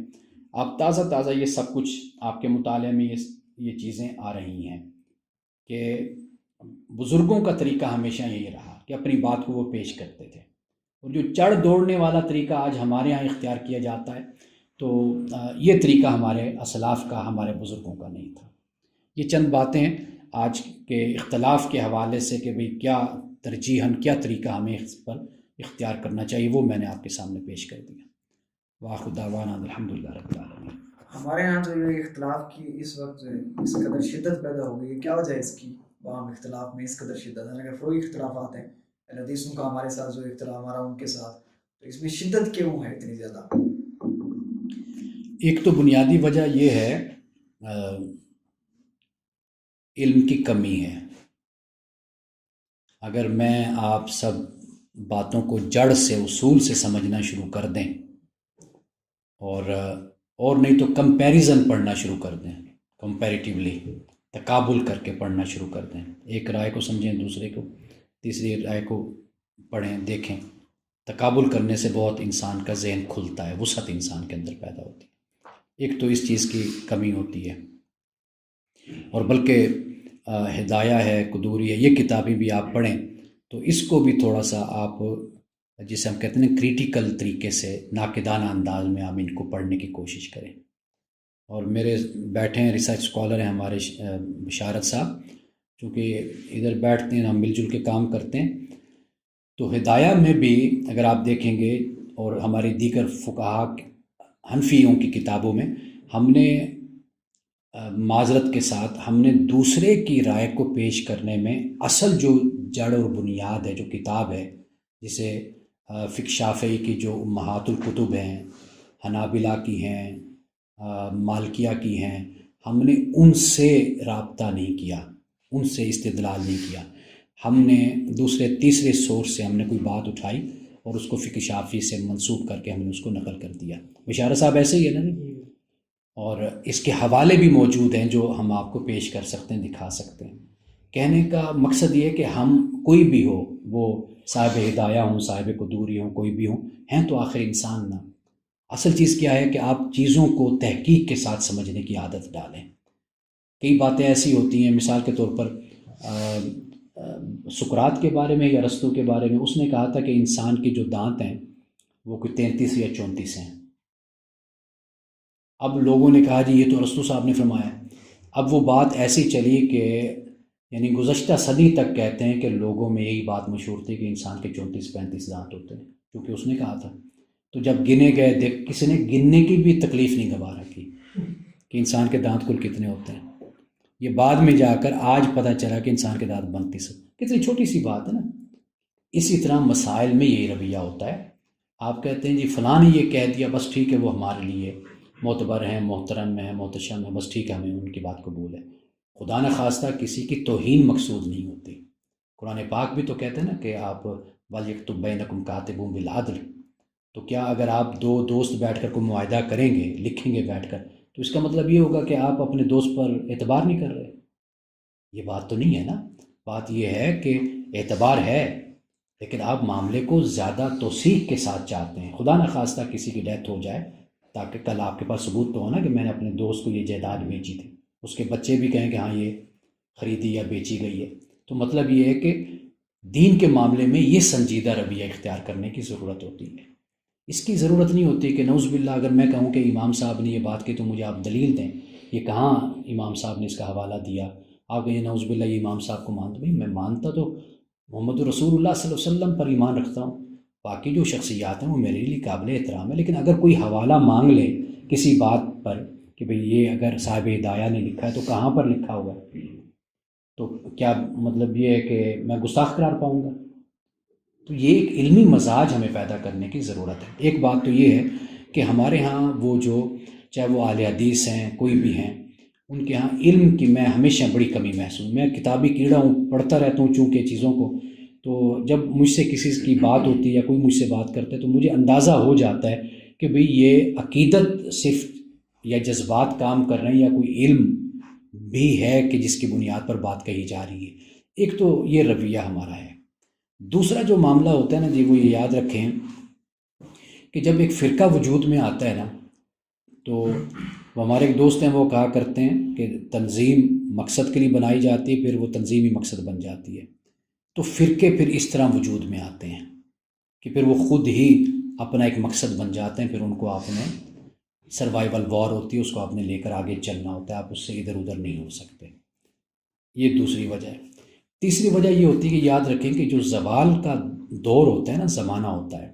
آپ تازہ یہ سب کچھ آپ کے مطالعے میں یہ چیزیں آ رہی ہیں کہ بزرگوں کا طریقہ ہمیشہ یہی رہا کہ اپنی بات کو وہ پیش کرتے تھے. اور جو چڑھ دوڑنے والا طریقہ آج ہمارے ہاں اختیار کیا جاتا ہے, تو یہ طریقہ ہمارے اسلاف کا, ہمارے بزرگوں کا نہیں تھا. یہ چند باتیں آج کے اختلاف کے حوالے سے کہ بھئی کیا ترجیحاً کیا طریقہ ہمیں اس پر اختیار کرنا چاہیے, وہ میں نے آپ کے سامنے پیش کر دیا. وآخر دعوانا الحمدللہ رب العالمین. ہمارے ہاں جو یہ اختلاف کی اس وقت اس قدر شدت پیدا ہو گئی ہے, کیا وجہ ہے اس کی؟ وہاں اختلاف میں اس قدر شدت ہے, اگر فروعی اختلافات ہیں, حدیثوں کا ہمارے ساتھ جو اختلاف ہمارا ان کے ساتھ, تو اس میں شدت کیوں ہے اتنی زیادہ؟ ایک تو بنیادی وجہ یہ ہے علم کی کمی ہے. اگر میں آپ سب باتوں کو جڑ سے, اصول سے سمجھنا شروع کر دیں, اور نہیں تو کمپیریزن پڑھنا شروع کر دیں, کمپیریٹیولی تقابل کر کے پڑھنا شروع کر دیں, ایک رائے کو سمجھیں, دوسرے کو, تیسری رائے کو پڑھیں, دیکھیں. تقابل کرنے سے بہت انسان کا ذہن کھلتا ہے, وسعت انسان کے اندر پیدا ہوتی ہے. ایک تو اس چیز کی کمی ہوتی ہے، اور بلکہ ہدایہ ہے، قدوری ہے، یہ کتابیں بھی آپ پڑھیں تو اس کو بھی تھوڑا سا آپ، جسے ہم کہتے ہیں کریٹیکل طریقے سے، ناقدانہ انداز میں آپ ان کو پڑھنے کی کوشش کریں۔ اور میرے بیٹھے ہیں ریسرچ اسکالر ہیں ہمارے بشارت صاحب، چونکہ ادھر بیٹھتے ہیں، ہم مل جل کے کام کرتے ہیں، تو ہدایہ میں بھی اگر آپ دیکھیں گے اور ہماری دیگر فقہا حنفیوں کی کتابوں میں، ہم نے معذرت کے ساتھ ہم نے دوسرے کی رائے کو پیش کرنے میں اصل جو جڑ اور بنیاد ہے، جو کتاب ہے، جسے فقہ شافعی کی جو امہات الکتب ہیں، حنابلہ کی ہیں، مالکیہ کی ہیں، ہم نے ان سے رابطہ نہیں کیا، ان سے استدلال نہیں کیا، ہم نے دوسرے تیسرے سورس سے ہم نے کوئی بات اٹھائی اور اس کو فقہ شافعی سے منسوب کر کے ہم نے اس کو نقل کر دیا۔ بشارت صاحب ایسے ہی ہے نا، اور اس کے حوالے بھی موجود ہیں جو ہم آپ کو پیش کر سکتے ہیں، دکھا سکتے ہیں۔ کہنے کا مقصد یہ ہے کہ ہم کوئی بھی ہو، وہ صاحب ہدایہ ہوں، صاحب قدوری ہوں، کوئی بھی ہوں، ہیں تو آخر انسان نہ۔ اصل چیز کیا ہے کہ آپ چیزوں کو تحقیق کے ساتھ سمجھنے کی عادت ڈالیں۔ کئی باتیں ایسی ہوتی ہیں، مثال کے طور پر سقراط کے بارے میں یا ارسطو کے بارے میں اس نے کہا تھا کہ انسان کے جو دانت ہیں وہ کوئی 33 یا 34 ہیں۔ اب لوگوں نے کہا جی یہ تو ارسطو صاحب نے فرمایا۔ اب وہ بات ایسی چلی کہ یعنی گزشتہ صدی تک کہتے ہیں کہ لوگوں میں یہی بات مشہور تھی کہ انسان کے 34-35 دانت ہوتے ہیں، کیونکہ اس نے کہا تھا۔ تو جب گنے گئے، کسی نے گننے کی بھی تکلیف نہیں گوارا کی کہ انسان کے دانت کل کتنے ہوتے ہیں۔ یہ بعد میں جا کر آج پتہ چلا کہ انسان کے دانت 32۔ کتنی چھوٹی سی بات ہے نا۔ اسی طرح مسائل میں یہی رویہ ہوتا ہے۔ آپ کہتے ہیں جی فلاں نے یہ کہہ دیا، بس ٹھیک ہے، وہ ہمارے لیے معتبر ہیں، محترم ہیں، محتشم ہیں، بس ٹھیک ہے، ہمیں ان کی بات قبول ہے۔ خدا نہ خواستہ کسی کی توہین مقصود نہیں ہوتی۔ قرآن پاک بھی تو کہتے ہیں نا کہ آپ وَلْيَكْتُبْ بَيْنَكُمْ كَاتِبٌ بِالْعَدْلِ۔ تو کیا اگر آپ دو دوست بیٹھ کر کوئی معاہدہ کریں گے، لکھیں گے بیٹھ کر، تو اس کا مطلب یہ ہوگا کہ آپ اپنے دوست پر اعتبار نہیں کر رہے؟ یہ بات تو نہیں ہے نا۔ بات یہ ہے کہ اعتبار ہے، لیکن آپ معاملے کو زیادہ توثیق کے ساتھ چاہتے ہیں۔ خدا نہ خواستہ کسی کی ڈیتھ ہو جائے، تاکہ کل آپ کے پاس ثبوت تو ہو نا کہ میں نے اپنے دوست کو یہ جائیداد بیچی تھی، اس کے بچے بھی کہیں کہ ہاں یہ خریدی یا بیچی گئی ہے۔ تو مطلب یہ ہے کہ دین کے معاملے میں یہ سنجیدہ رویہ اختیار کرنے کی ضرورت ہوتی ہے۔ اس کی ضرورت نہیں ہوتی کہ نعوذ باللہ اگر میں کہوں کہ امام صاحب نے یہ بات کی تو مجھے آپ دلیل دیں، یہ کہاں امام صاحب نے اس کا حوالہ دیا، آپ کہیں نعوذ باللہ یہ امام صاحب کو مانتا۔ بھائی میں مانتا تو محمد رسول اللہ صلی اللہ علیہ وسلم پر ایمان رکھتا ہوں، باقی جو شخصیات ہیں وہ میرے لیے قابل احترام ہے، لیکن اگر کوئی حوالہ مانگ لے کسی بات پر کہ بھئی یہ اگر صاحب ہدایہ نے لکھا ہے تو کہاں پر لکھا ہوا ہے، تو کیا مطلب یہ ہے کہ میں گستاخ قرار پاؤں گا؟ تو یہ ایک علمی مزاج ہمیں پیدا کرنے کی ضرورت ہے۔ ایک بات تو یہ ہے کہ ہمارے ہاں وہ جو چاہے وہ اہل حدیث ہیں، کوئی بھی ہیں، ان کے ہاں علم کی میں ہمیشہ بڑی کمی محسوس، میں کتابی کیڑا ہوں، پڑھتا رہتا ہوں چونکہ چیزوں کو، تو جب مجھ سے کسی کی بات ہوتی ہے یا کوئی مجھ سے بات کرتا ہے تو مجھے اندازہ ہو جاتا ہے کہ بھئی یہ عقیدت صرف یا جذبات کام کر رہے ہیں یا کوئی علم بھی ہے کہ جس کی بنیاد پر بات کہی جا رہی ہے۔ ایک تو یہ رویہ ہمارا ہے۔ دوسرا جو معاملہ ہوتا ہے نا جی، وہ یہ یاد رکھیں کہ جب ایک فرقہ وجود میں آتا ہے نا، تو وہ ہمارے ایک دوست ہیں، وہ کہا کرتے ہیں کہ تنظیم مقصد کے لیے بنائی جاتی ہے، پھر وہ تنظیمی مقصد بن جاتی ہے۔ تو فرقے پھر اس طرح وجود میں آتے ہیں کہ پھر وہ خود ہی اپنا ایک مقصد بن جاتے ہیں، پھر ان کو آپ نے سروائیول وار ہوتی ہے، اس کو آپ نے لے کر آگے چلنا ہوتا ہے، آپ اس سے ادھر ادھر نہیں ہو سکتے۔ یہ دوسری وجہ ہے۔ تیسری وجہ یہ ہوتی ہے کہ یاد رکھیں کہ جو زوال کا دور ہوتا ہے نا، زمانہ ہوتا ہے،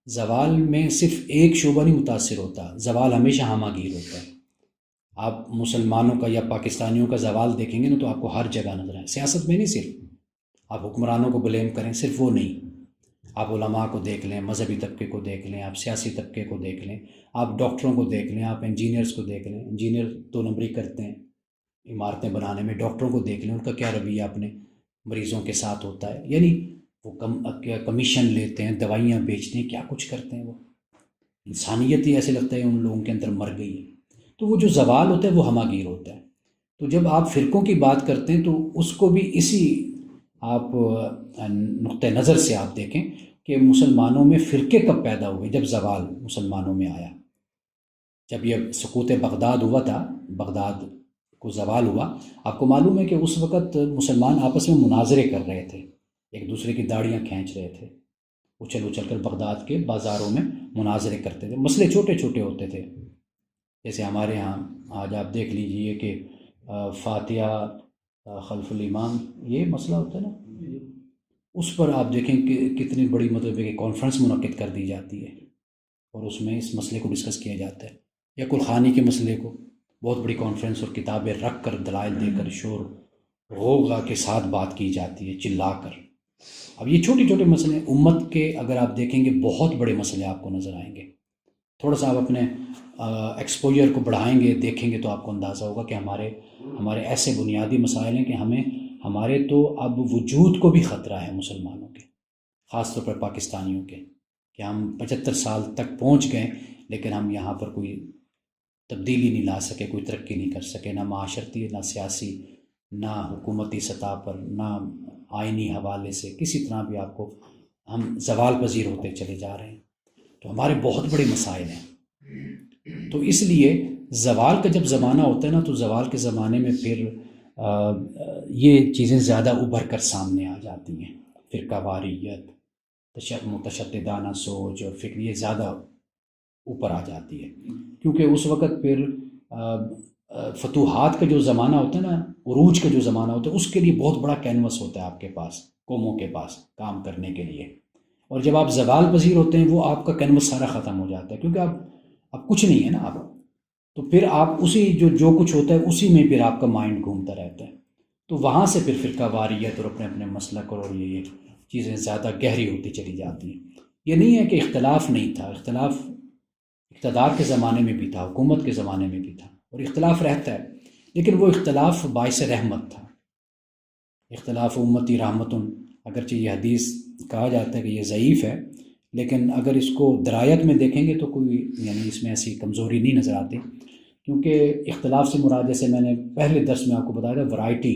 زوال میں صرف ایک شعبہ نہیں متاثر ہوتا، زوال ہمیشہ ہمہ گیر ہوتا ہے۔ آپ مسلمانوں کا یا پاکستانیوں کا زوال دیکھیں گے نا تو آپ کو ہر جگہ نظر آئے، سیاست میں نہیں صرف، آپ حکمرانوں کو بلیم کریں صرف وہ نہیں، آپ علماء کو دیکھ لیں، مذہبی طبقے کو دیکھ لیں، آپ سیاسی طبقے کو دیکھ لیں، آپ ڈاکٹروں کو دیکھ لیں، آپ انجینئرز کو دیکھ لیں، انجینئر 2 نمبری کرتے ہیں عمارتیں بنانے میں، ڈاکٹروں کو دیکھ لیں، ان کا کیا رویہ اپنے مریضوں کے ساتھ ہوتا ہے، یعنی وہ کمیشن لیتے ہیں، دوائیاں بیچتے ہیں، کیا کچھ کرتے ہیں، وہ انسانیت ہی ایسے لگتا ہے ان لوگوں کے اندر مر گئی ہے۔ تو وہ جو زوال ہوتا ہے وہ ہمہ گیر ہوتا ہے۔ تو جب آپ فرقوں کی بات کرتے ہیں تو اس کو بھی اسی آپ نقطہ نظر سے آپ دیکھیں کہ مسلمانوں میں فرقے کب پیدا ہوئے، جب زوال مسلمانوں میں آیا۔ جب یہ سقوط بغداد ہوا تھا، بغداد کو زوال ہوا، آپ کو معلوم ہے کہ اس وقت مسلمان آپس میں مناظرے کر رہے تھے، ایک دوسرے کی داڑیاں کھینچ رہے تھے، اچھل اچھل کر بغداد کے بازاروں میں مناظرے کرتے تھے، مسئلے چھوٹے چھوٹے ہوتے تھے، جیسے ہمارے ہاں آج آپ دیکھ لیجئے کہ فاتحہ خلف الامام یہ مسئلہ ہوتا ہے نا، اس پر آپ دیکھیں کہ کتنی بڑی مطلب ہے کہ کانفرنس منعقد کر دی جاتی ہے اور اس میں اس مسئلے کو ڈسکس کیا جاتا ہے، یا کلخانی کے مسئلے کو بہت بڑی کانفرنس اور کتابیں رکھ کر دلائل دے کر شور غوغا کے ساتھ بات کی جاتی ہے، چلا کر۔ اب یہ چھوٹے چھوٹے مسئلے امت کے اگر آپ دیکھیں گے بہت بڑے مسئلے آپ کو نظر آئیں گے، تھوڑا سا آپ اپنے ایکسپوجر کو بڑھائیں گے، دیکھیں گے تو آپ کو اندازہ ہوگا کہ ہمارے ایسے بنیادی مسائل ہیں کہ ہمارے تو اب وجود کو بھی خطرہ ہے مسلمانوں کے، خاص طور پر پاکستانیوں کے، کہ ہم 75 سال تک پہنچ گئے لیکن ہم یہاں پر کوئی تبدیلی نہیں لا سکے، کوئی ترقی نہیں کر سکے، نہ معاشرتی، نہ سیاسی، نہ حکومتی سطح پر، نہ آئینی حوالے سے، کسی طرح بھی آپ کو ہم زوال پذیر ہوتے چلے جا رہے ہیں، تو ہمارے بہت بڑے مسائل ہیں۔ تو اس لیے زوال کا جب زمانہ ہوتا ہے نا، تو زوال کے زمانے میں پھر یہ چیزیں زیادہ ابھر کر سامنے آ جاتی ہیں، فرقہ واریت، متشددانہ سوچ اور فکر یہ زیادہ اوپر آ جاتی ہے، کیونکہ اس وقت پھر فتوحات کا جو زمانہ ہوتا ہے نا، عروج کا جو زمانہ ہوتا ہے، اس کے لیے بہت بڑا کینوس ہوتا ہے آپ کے پاس، قوموں کے پاس کام کرنے کے لیے، اور جب آپ زوال پذیر ہوتے ہیں وہ آپ کا کینوس سارا ختم ہو جاتا ہے، کیونکہ اب کچھ نہیں ہے نا آپ، تو پھر آپ اسی جو کچھ ہوتا ہے اسی میں پھر آپ کا مائنڈ گھومتا رہتا ہے، تو وہاں سے پھر فرقہ واریت اور اپنے اپنے مسلک اور یہ چیزیں زیادہ گہری ہوتی چلی جاتی ہیں۔ یہ نہیں ہے کہ اختلاف نہیں تھا، اختلاف اقتدار کے زمانے میں بھی تھا، حکومت کے زمانے میں بھی تھا، اور اختلاف رہتا ہے، لیکن وہ اختلاف باعث رحمت تھا، اختلاف امتی رحمت، اگرچہ یہ حدیث کہا جاتا ہے کہ یہ ضعیف ہے، لیکن اگر اس کو درایت میں دیکھیں گے تو کوئی یعنی اس میں ایسی کمزوری نہیں نظر آتی، کیونکہ اختلاف سے مراد جیسے میں نے پہلے درس میں آپ کو بتایا تھا ورائٹی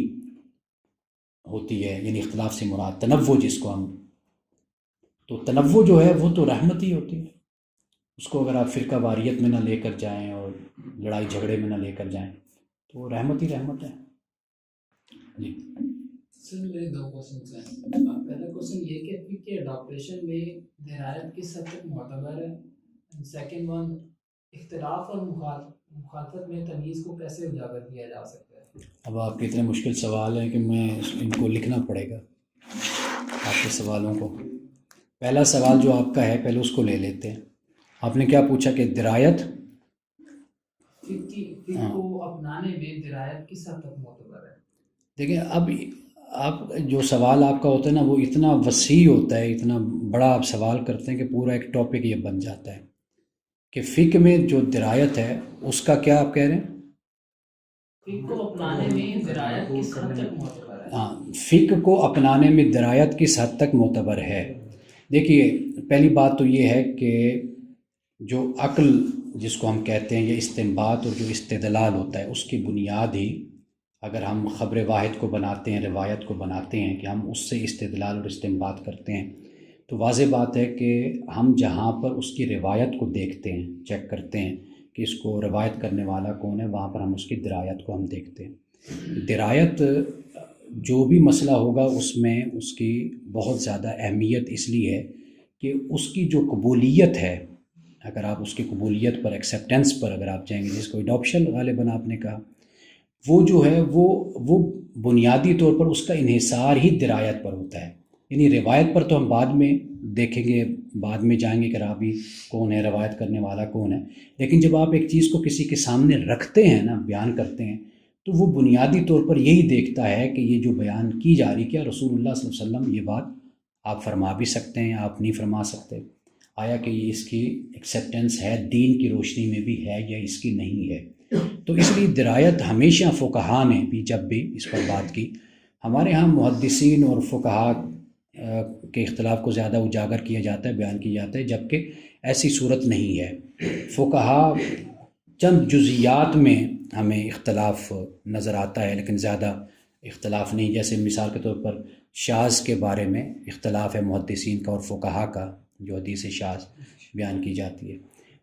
ہوتی ہے، یعنی اختلاف سے مراد تنوع جس کو ہم، تو تنوع جو ہے وہ تو رحمت ہی ہوتی ہے، اس کو اگر آپ فرقہ واریت میں نہ لے کر جائیں اور لڑائی جھگڑے میں نہ لے کر جائیں تو رحمت ہی رحمت ہے۔ جی سر میرے 2 کوشچنس ہیں۔ پہلا کوشچن یہ کہ فقہ کے اڈاپٹیشن میں درایت کس حد تک معتبر ہے؟ سیکنڈ ون، اختلاف اور مخالفت میں تمیز کو کیسے اجاگر کیا جا سکتا ہے؟ اب آپ کے اتنے مشکل سوال ہیں کہ میں ان کو لکھنا پڑے گا آپ کے سوالوں کو۔ پہلا سوال جو آپ کا ہے پہلے اس کو لے لیتے ہیں، آپ نے کیا پوچھا کہ درایت فقہ کو اپنانے میں درایت کس حد تک معتبر ہے؟ دیکھیں، اب آپ جو سوال آپ کا ہوتا ہے نا وہ اتنا وسیع ہوتا ہے، اتنا بڑا آپ سوال کرتے ہیں کہ پورا ایک ٹاپک یہ بن جاتا ہے کہ فقہ میں جو درایت ہے اس کا کیا آپ کہہ رہے ہیں؟ فقہ کو اپنانے میں درایت کس حد تک معتبر ہے؟ ہاں، فقہ کو اپنانے میں درایت کس حد تک معتبر ہے؟ دیکھیے، پہلی بات تو یہ ہے کہ جو عقل جس کو ہم کہتے ہیں، یا استنباط اور جو استدلال ہوتا ہے، اس کی بنیاد ہی اگر ہم خبر واحد کو بناتے ہیں، روایت کو بناتے ہیں کہ ہم اس سے استدلال اور استنباط کرتے ہیں، تو واضح بات ہے کہ ہم جہاں پر اس کی روایت کو دیکھتے ہیں، چیک کرتے ہیں کہ اس کو روایت کرنے والا کون ہے، وہاں پر ہم اس کی درایت کو ہم دیکھتے ہیں۔ درایت جو بھی مسئلہ ہوگا اس میں اس کی بہت زیادہ اہمیت اس لیے ہے کہ اس کی جو قبولیت ہے، اگر آپ اس کی قبولیت پر، ایکسیپٹنس پر اگر آپ چاہیں گے، جس کو اڈاپشن غالباً آپ نے کہا، وہ جو ہے وہ بنیادی طور پر اس کا انحصار ہی درایت پر ہوتا ہے، یعنی روایت پر تو ہم بعد میں دیکھیں گے، بعد میں جائیں گے کہ راوی کون ہے، روایت کرنے والا کون ہے، لیکن جب آپ ایک چیز کو کسی کے سامنے رکھتے ہیں نا، بیان کرتے ہیں، تو وہ بنیادی طور پر یہی دیکھتا ہے کہ یہ جو بیان کی جا رہی، کیا رسول اللہ صلی اللہ علیہ وسلم یہ بات آپ فرما بھی سکتے ہیں، آپ نہیں فرما سکتے، آیا کہ یہ اس کی ایکسیپٹنس ہے، دین کی روشنی میں بھی ہے یا اس کی نہیں ہے۔ تو اس لیے درایت ہمیشہ فقہا نے بھی جب بھی اس پر بات کی، ہمارے ہاں محدثین اور فقہا کے اختلاف کو زیادہ اجاگر کیا جاتا ہے، بیان کیا جاتا ہے، جبکہ ایسی صورت نہیں ہے۔ فقہا چند جزیات میں ہمیں اختلاف نظر آتا ہے، لیکن زیادہ اختلاف نہیں، جیسے مثال کے طور پر شاذ کے بارے میں اختلاف ہے محدثین کا اور فقہا کا، جو حدیث شاذ بیان کی جاتی ہے،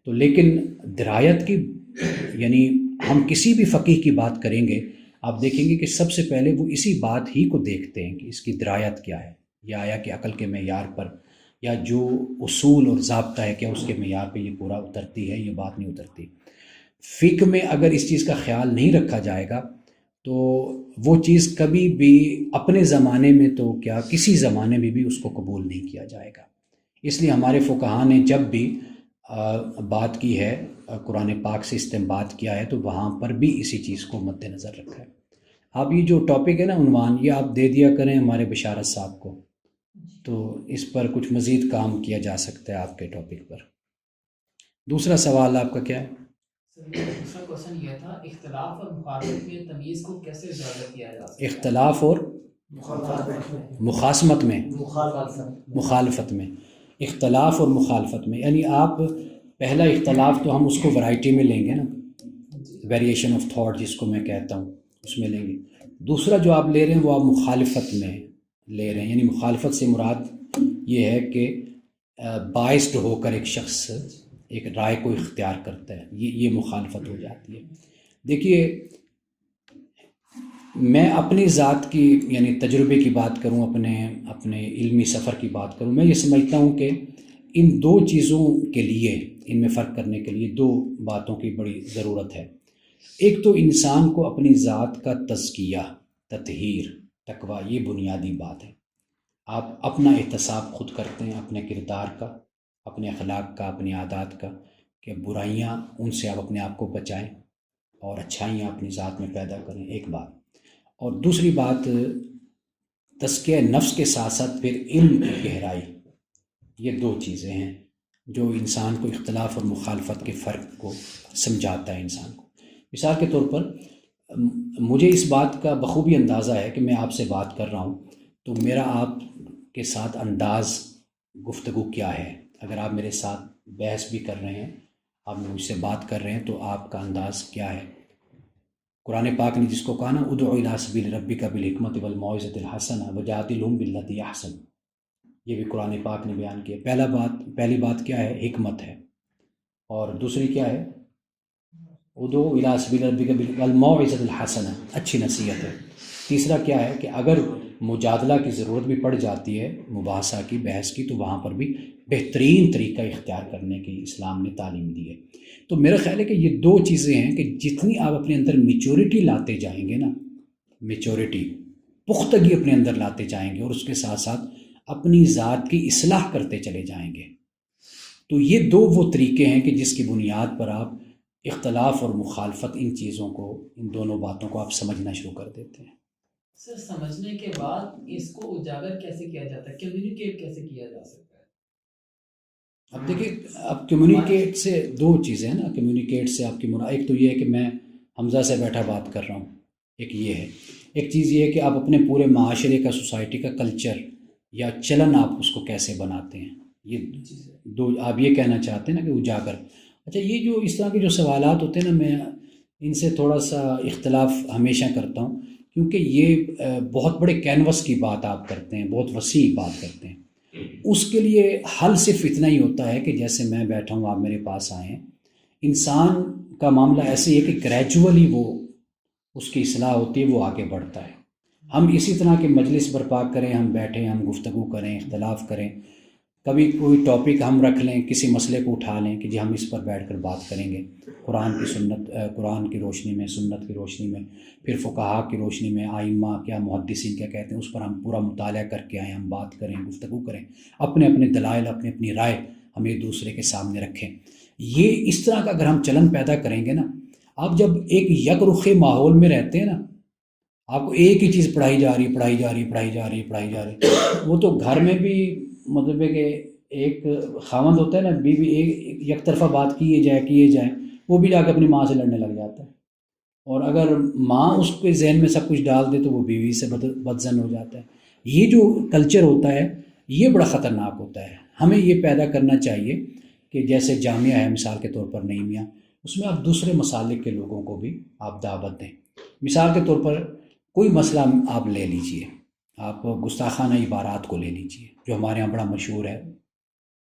تو لیکن درایت کی یعنی ہم کسی بھی فقیہ کی بات کریں گے آپ دیکھیں گے کہ سب سے پہلے وہ اسی بات ہی کو دیکھتے ہیں کہ اس کی درایت کیا ہے، یا آیا کہ عقل کے معیار پر یا جو اصول اور ضابطہ ہے کیا اس کے معیار پہ یہ پورا اترتی ہے، یہ بات نہیں اترتی۔ فقہ میں اگر اس چیز کا خیال نہیں رکھا جائے گا تو وہ چیز کبھی بھی اپنے زمانے میں تو کیا کسی زمانے میں بھی اس کو قبول نہیں کیا جائے گا۔ اس لیے ہمارے فقہاء نے جب بھی بات کی ہے، قرآن پاک سے استنباط کیا ہے، تو وہاں پر بھی اسی چیز کو مد نظر رکھا ہے۔ آپ یہ جو ٹاپک ہے نا عنوان، یہ آپ دے دیا کریں ہمارے بشارت صاحب کو، تو اس پر کچھ مزید کام کیا جا سکتا ہے آپ کے ٹاپک پر۔ دوسرا سوال آپ کا کیا ہے؟ سر میرا دوسرا کوشچن یہ تھا، اختلاف اور مخالفت میں تمیز کو کیسے اجاگر کیا جا سکتا ہے؟ اختلاف اور مخاصمت میں، مخالفت میں، اختلاف اور مخالفت میں، یعنی آپ پہلا اختلاف تو ہم اس کو ورائٹی میں لیں گے نا، ویریشن آف تھاٹ جس کو میں کہتا ہوں، اس میں لیں گے۔ دوسرا جو آپ لے رہے ہیں وہ آپ مخالفت میں لے رہے ہیں، یعنی مخالفت سے مراد یہ ہے کہ باعث ہو کر ایک شخص ایک رائے کو اختیار کرتا ہے، یہ مخالفت ہو جاتی ہے۔ دیکھیے میں اپنی ذات کی یعنی تجربے کی بات کروں، اپنے علمی سفر کی بات کروں، میں یہ سمجھتا ہوں کہ ان دو چیزوں کے لیے، ان میں فرق کرنے کے لیے دو باتوں کی بڑی ضرورت ہے۔ ایک تو انسان کو اپنی ذات کا تزکیہ، تطہیر، تقویٰ، یہ بنیادی بات ہے۔ آپ اپنا احتساب خود کرتے ہیں اپنے کردار کا، اپنے اخلاق کا، اپنی عادات کا، کہ برائیاں ان سے آپ اپنے آپ کو بچائیں اور اچھائیاں اپنی ذات میں پیدا کریں، ایک بات۔ اور دوسری بات تزکیہ نفس کے ساتھ ساتھ پھر علم کی گہرائی، یہ دو چیزیں ہیں جو انسان کو اختلاف اور مخالفت کے فرق کو سمجھاتا ہے انسان کو۔ مثال کے طور پر مجھے اس بات کا بخوبی اندازہ ہے کہ میں آپ سے بات کر رہا ہوں تو میرا آپ کے ساتھ انداز گفتگو کیا ہے۔ اگر آپ میرے ساتھ بحث بھی کر رہے ہیں، آپ مجھ سے بات کر رہے ہیں، تو آپ کا انداز کیا ہے۔ قرآن پاک نے جس کو کہا نا ادع الی سبیل ربک بالحکمۃ والموعظۃ الحسنہ وجادلھم باللتی احسن، یہ بھی قرآن پاک نے بیان کیا۔ پہلی بات کیا ہے؟ حکمت ہے، اور دوسری کیا ہے؟ ادع الی سبیل ربک بالموعظۃ الحسنہ، اچھی نصیحت ہے۔ تیسرا کیا ہے کہ اگر مجادلہ کی ضرورت بھی پڑ جاتی ہے، مباحثہ کی، بحث کی، تو وہاں پر بھی بہترین طریقہ اختیار کرنے کی اسلام نے تعلیم دی ہے۔ تو میرا خیال ہے کہ یہ دو چیزیں ہیں کہ جتنی آپ اپنے اندر میچورٹی لاتے جائیں گے نا، میچورٹی، پختگی اپنے اندر لاتے جائیں گے، اور اس کے ساتھ ساتھ اپنی ذات کی اصلاح کرتے چلے جائیں گے، تو یہ دو وہ طریقے ہیں کہ جس کی بنیاد پر آپ اختلاف اور مخالفت، ان چیزوں کو، ان دونوں باتوں کو آپ سمجھنا شروع کر دیتے ہیں۔ سر سمجھنے کے بعد اس کو اجاگر کیسے کیا جاتا ہے، کمیونیکیٹ کیسے کیا جا سکتا ہے؟ اب دیکھیے، اب کمیونیکیٹ سے دو چیزیں ہیں نا، کمیونیکیٹ سے آپ کی ایک تو یہ ہے کہ میں حمزہ سے بیٹھا بات کر رہا ہوں، ایک یہ ہے۔ ایک چیز یہ ہے کہ آپ اپنے پورے معاشرے کا، سوسائٹی کا کلچر یا چلن آپ اس کو کیسے بناتے ہیں، یہ دو آپ یہ کہنا چاہتے ہیں نا کہ اجاگر۔ اچھا، یہ جو اس طرح کے جو سوالات ہوتے ہیں نا، میں ان سے تھوڑا سا اختلاف ہمیشہ کرتا ہوں، کیونکہ یہ بہت بڑے کینوس کی بات آپ کرتے ہیں، بہت وسیع بات کرتے ہیں۔ اس کے لیے حل صرف اتنا ہی ہوتا ہے کہ جیسے میں بیٹھا ہوں، آپ میرے پاس آئے ہیں، انسان کا معاملہ ایسے ہی ہے کہ گریجولی وہ اس کی اصلاح ہوتی ہے، وہ آگے بڑھتا ہے۔ ہم اسی طرح کے مجلس برپا کریں، ہم بیٹھیں، ہم گفتگو کریں، اختلاف کریں، کبھی کوئی ٹاپک ہم رکھ لیں، کسی مسئلے کو اٹھا لیں کہ جی ہم اس پر بیٹھ کر بات کریں گے، قرآن کی روشنی میں، سنت کی روشنی میں، پھر فقہاء کی روشنی میں، آئمہ کیا، محدثین کیا کہتے ہیں، اس پر ہم پورا مطالعہ کر کے آئیں، ہم بات کریں، گفتگو کریں، اپنے اپنے دلائل، اپنی رائے ہم ایک دوسرے کے سامنے رکھیں۔ یہ اس طرح کا اگر ہم چلن پیدا کریں گے نا، آپ جب ایک یک رخ ماحول میں رہتے ہیں نا، آپ کو ایک ہی چیز پڑھائی جا رہی ہے، وہ تو گھر میں بھی مطلب ہے کہ ایک خاوند ہوتا ہے نا، بیوی ایک یک طرفہ بات کیے جائے، وہ بھی جا کے اپنی ماں سے لڑنے لگ جاتا ہے، اور اگر ماں اس کے ذہن میں سب کچھ ڈال دے تو وہ بیوی سے بدظن ہو جاتا ہے۔ یہ جو کلچر ہوتا ہے یہ بڑا خطرناک ہوتا ہے۔ ہمیں یہ پیدا کرنا چاہیے کہ جیسے جامعہ ہے مثال کے طور پر نعیمیہ، اس میں آپ دوسرے مسالک کے لوگوں کو بھی آپ دعوت دیں۔ مثال کے طور پر کوئی مسئلہ آپ لے لیجئے، آپ گستاخانہ عبارات کو لے لیجئے، جو ہمارے ہاں بڑا مشہور ہے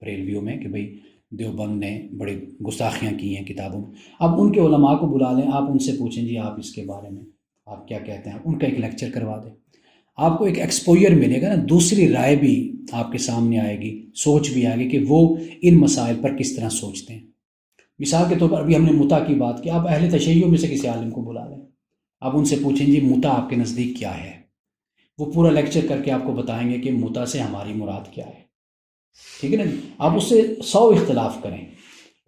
بریلویوں میں، کہ بھئی دیوبند نے بڑی گستاخیاں کی ہیں کتابوں میں. اب ان کے علماء کو بلا لیں, آپ ان سے پوچھیں جی آپ اس کے بارے میں آپ کیا کہتے ہیں, ان کا ایک لیکچر کروا دیں. آپ کو ایک ایکسپوئر ملے گا نا, دوسری رائے بھی آپ کے سامنے آئے گی, سوچ بھی آئے گی کہ وہ ان مسائل پر کس طرح سوچتے ہیں. مثال کے طور پر ابھی ہم نے متع کی بات کی, آپ اہل تشیع میں سے کسی عالم کو بلا لیں, آپ ان سے پوچھیں جی متع آپ کے نزدیک کیا ہے, وہ پورا لیکچر کر کے آپ کو بتائیں گے کہ متع سے ہماری مراد کیا ہے. ٹھیک ہے نا جی. آپ اس سے 100 اختلاف کریں,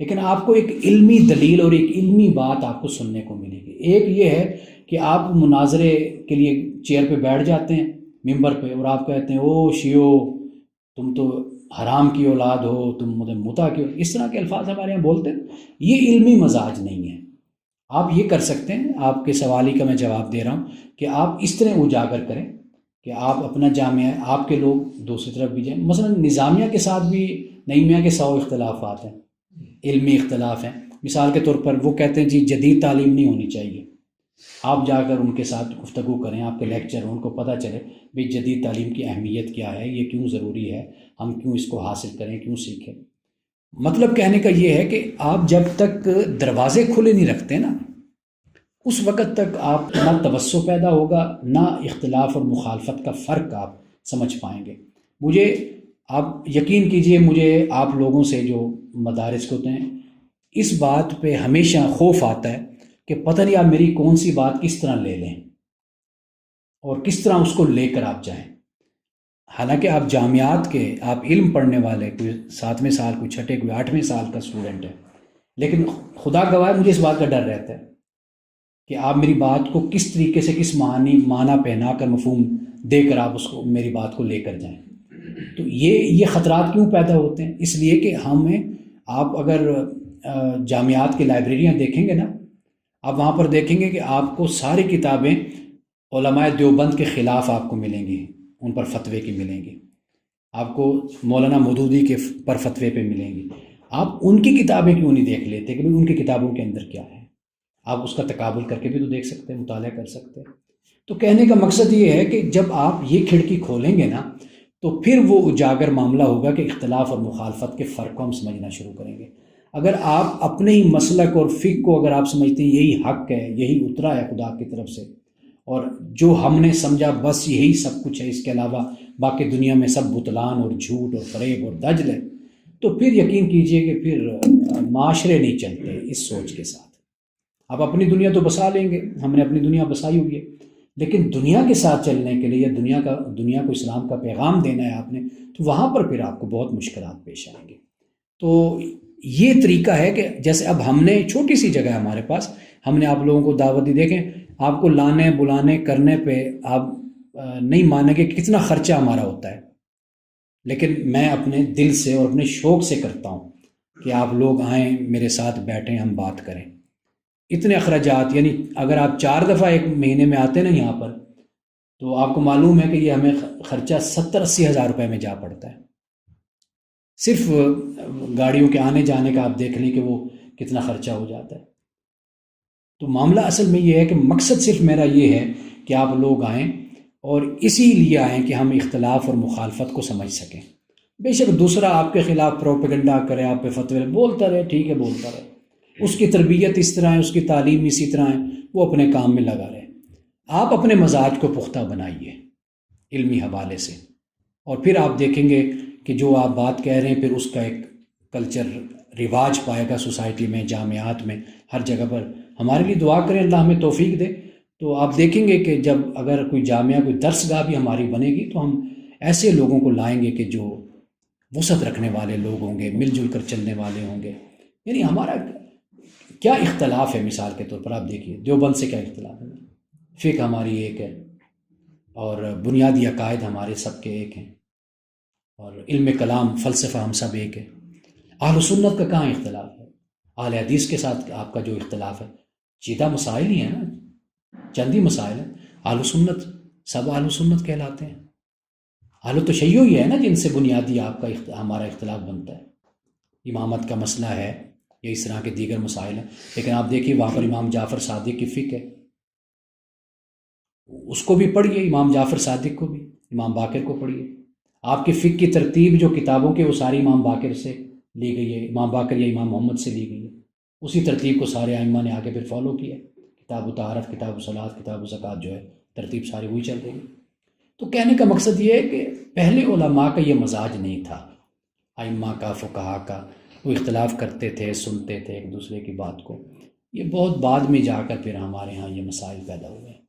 لیکن آپ کو ایک علمی دلیل اور ایک علمی بات آپ کو سننے کو ملے گی. ایک یہ ہے کہ آپ مناظرے کے لیے چیئر پہ بیٹھ جاتے ہیں ممبر پہ, اور آپ کہتے ہیں او شیو تم تو حرام کی اولاد ہو, تم متع کی, اس طرح کے الفاظ ہمارے یہاں بولتے ہیں. یہ علمی مزاج نہیں ہے. آپ یہ کر سکتے ہیں, آپ کے سوال ہی کا میں جواب دے رہا ہوں, کہ آپ اس طرح اجاگر کریں کہ آپ اپنا جامعہ, آپ کے لوگ دوسری طرف بھی جائیں. مثلا نظامیہ کے ساتھ بھی نعیمیہ کے 100 اختلافات ہیں, علمی اختلاف ہیں. مثال کے طور پر وہ کہتے ہیں جی جدید تعلیم نہیں ہونی چاہیے. آپ جا کر ان کے ساتھ گفتگو کریں, آپ کے لیکچر ہوں, ان کو پتہ چلے بھئی جدید تعلیم کی اہمیت کیا ہے, یہ کیوں ضروری ہے, ہم کیوں اس کو حاصل کریں, کیوں سیکھیں. مطلب کہنے کا یہ ہے کہ آپ جب تک دروازے کھلے نہیں رکھتے نا, اس وقت تک آپ نہ توسع پیدا ہوگا, نہ اختلاف اور مخالفت کا فرق آپ سمجھ پائیں گے. مجھے آپ یقین کیجئے, مجھے آپ لوگوں سے جو مدارس ہوتے ہیں اس بات پہ ہمیشہ خوف آتا ہے کہ پتہ نہیں آپ میری کون سی بات کس طرح لے لیں اور کس طرح اس کو لے کر آپ جائیں. حالانکہ آپ جامعات کے, آپ علم پڑھنے والے, کوئی 7ویں سال, کوئی 6ٹھے, کوئی 8ویں سال کا اسٹوڈنٹ ہے, لیکن خدا گواہ مجھے اس بات کا ڈر رہتا ہے کہ آپ میری بات کو کس طریقے سے, کس معنی پہنا کر, مفہوم دے کر آپ اس کو, میری بات کو لے کر جائیں. تو یہ خطرات کیوں پیدا ہوتے ہیں؟ اس لیے کہ ہمیں, آپ اگر جامعات کی لائبریریاں دیکھیں گے نا, آپ وہاں پر دیکھیں گے کہ آپ کو ساری کتابیں علماء دیوبند کے خلاف آپ کو ملیں گی, ان پر فتوے کی ملیں گی. آپ کو مولانا مودودی کے پر فتوے پہ ملیں گی. آپ ان کی کتابیں کیوں نہیں دیکھ لیتے کہ ان کی کتابوں کے اندر کیا ہے؟ آپ اس کا تقابل کر کے بھی تو دیکھ سکتے ہیں, مطالعہ کر سکتے ہیں. تو کہنے کا مقصد یہ ہے کہ جب آپ یہ کھڑکی کھولیں گے نا, تو پھر وہ اجاگر معاملہ ہوگا کہ اختلاف اور مخالفت کے فرق کو ہم سمجھنا شروع کریں گے. اگر آپ اپنے ہی مسلک اور فقہ کو اگر آپ سمجھتے ہیں یہی حق ہے, یہی اترا ہے خدا کی طرف سے, اور جو ہم نے سمجھا بس یہی سب کچھ ہے, اس کے علاوہ باقی دنیا میں سب بطلان اور جھوٹ اور فریب اور دجل ہے, تو پھر یقین کیجئے کہ پھر معاشرے نہیں چلتے اس سوچ کے ساتھ. آپ اپنی دنیا تو بسا لیں گے, ہم نے اپنی دنیا بسائی ہوئی ہے, لیکن دنیا کے ساتھ چلنے کے لیے, دنیا کو اسلام کا پیغام دینا ہے آپ نے, تو وہاں پر پھر آپ کو بہت مشکلات پیش آئیں گے. تو یہ طریقہ ہے کہ جیسے اب ہم نے, چھوٹی سی جگہ ہے ہمارے پاس, ہم نے آپ لوگوں کو دعوت دی. دیکھیں آپ کو لانے بلانے کرنے پہ آپ نہیں مانیں گے کہ کتنا خرچہ ہمارا ہوتا ہے, لیکن میں اپنے دل سے اور اپنے شوق سے کرتا ہوں کہ آپ لوگ آئیں, میرے ساتھ بیٹھیں, ہم بات کریں. اتنے اخراجات, یعنی اگر آپ 4 دفعہ ایک مہینے میں آتے نا یہاں پر, تو آپ کو معلوم ہے کہ یہ ہمیں خرچہ 70-80 ہزار روپے میں جا پڑتا ہے. صرف گاڑیوں کے آنے جانے کا آپ دیکھ لیں کہ وہ کتنا خرچہ ہو جاتا ہے. تو معاملہ اصل میں یہ ہے کہ مقصد صرف میرا یہ ہے کہ آپ لوگ آئیں, اور اسی لیے آئیں کہ ہم اختلاف اور مخالفت کو سمجھ سکیں. بے شک دوسرا آپ کے خلاف پروپیگنڈا کرے, آپ پہ فتوے بولتا رہے, ٹھیک ہے بولتا رہے, اس کی تربیت اس طرح ہے, اس کی تعلیم اسی طرح ہے, وہ اپنے کام میں لگا رہے. آپ اپنے مزاج کو پختہ بنائیے علمی حوالے سے, اور پھر آپ دیکھیں گے کہ جو آپ بات کہہ رہے ہیں پھر اس کا ایک کلچر رواج پائے گا سوسائٹی میں, جامعات میں, ہر جگہ پر. ہمارے لیے دعا کریں اللہ ہمیں توفیق دے. تو آپ دیکھیں گے کہ جب اگر کوئی جامعہ, کوئی درس گاہ بھی ہماری بنے گی, تو ہم ایسے لوگوں کو لائیں گے کہ جو وسعت رکھنے والے لوگ ہوں گے, مل جل کر چلنے والے ہوں گے. یعنی ہمارا کیا اختلاف ہے؟ مثال کے طور پر آپ دیکھیے دیوبند سے کیا اختلاف ہے, فقہ ہماری ایک ہے, اور بنیادی عقائد ہمارے سب کے ایک ہیں, اور علم کلام فلسفہ ہم سب ایک ہے. اہل سنت کا کہاں اختلاف ہے؟ اہل حدیث کے ساتھ آپ کا جو اختلاف ہے, چیدہ مسائل ہی ہیں نا, چند ہی مسائل ہیں. اہل سنت سب اہل سنت کہلاتے ہیں. اہل تشیع ہی ہے نا جن سے بنیادی آپ کا ہمارا اختلاف بنتا ہے. امامت کا مسئلہ ہے یا اس طرح کے دیگر مسائل ہیں. لیکن آپ دیکھیے وہاں پر امام جعفر صادق کی فقہ ہے, اس کو بھی پڑھیے, امام جعفر صادق کو بھی, امام باقر کو پڑھیے. آپ کی فقہ کی ترتیب جو کتابوں کے, وہ ساری امام باقر سے لی گئی ہے، امام باقر یا امام محمد سے لی گئی ہے، اسی ترتیب کو سارے ائمہ نے آگے پھر فالو کیا ہے۔ کتاب و طہارت، کتاب و صلاۃ، کتاب و زکوٰۃ جو ہے ترتیب ساری وہی چل رہی ہے۔ تو کہنے کا مقصد یہ ہے کہ پہلے علماء کا یہ مزاج نہیں تھا، ائمہ کا، فقہا کا، وہ اختلاف کرتے تھے، سنتے تھے ایک دوسرے کی بات کو۔ یہ بہت بعد میں جا کر پھر ہمارے ہاں یہ مسائل پیدا ہوئے ہیں۔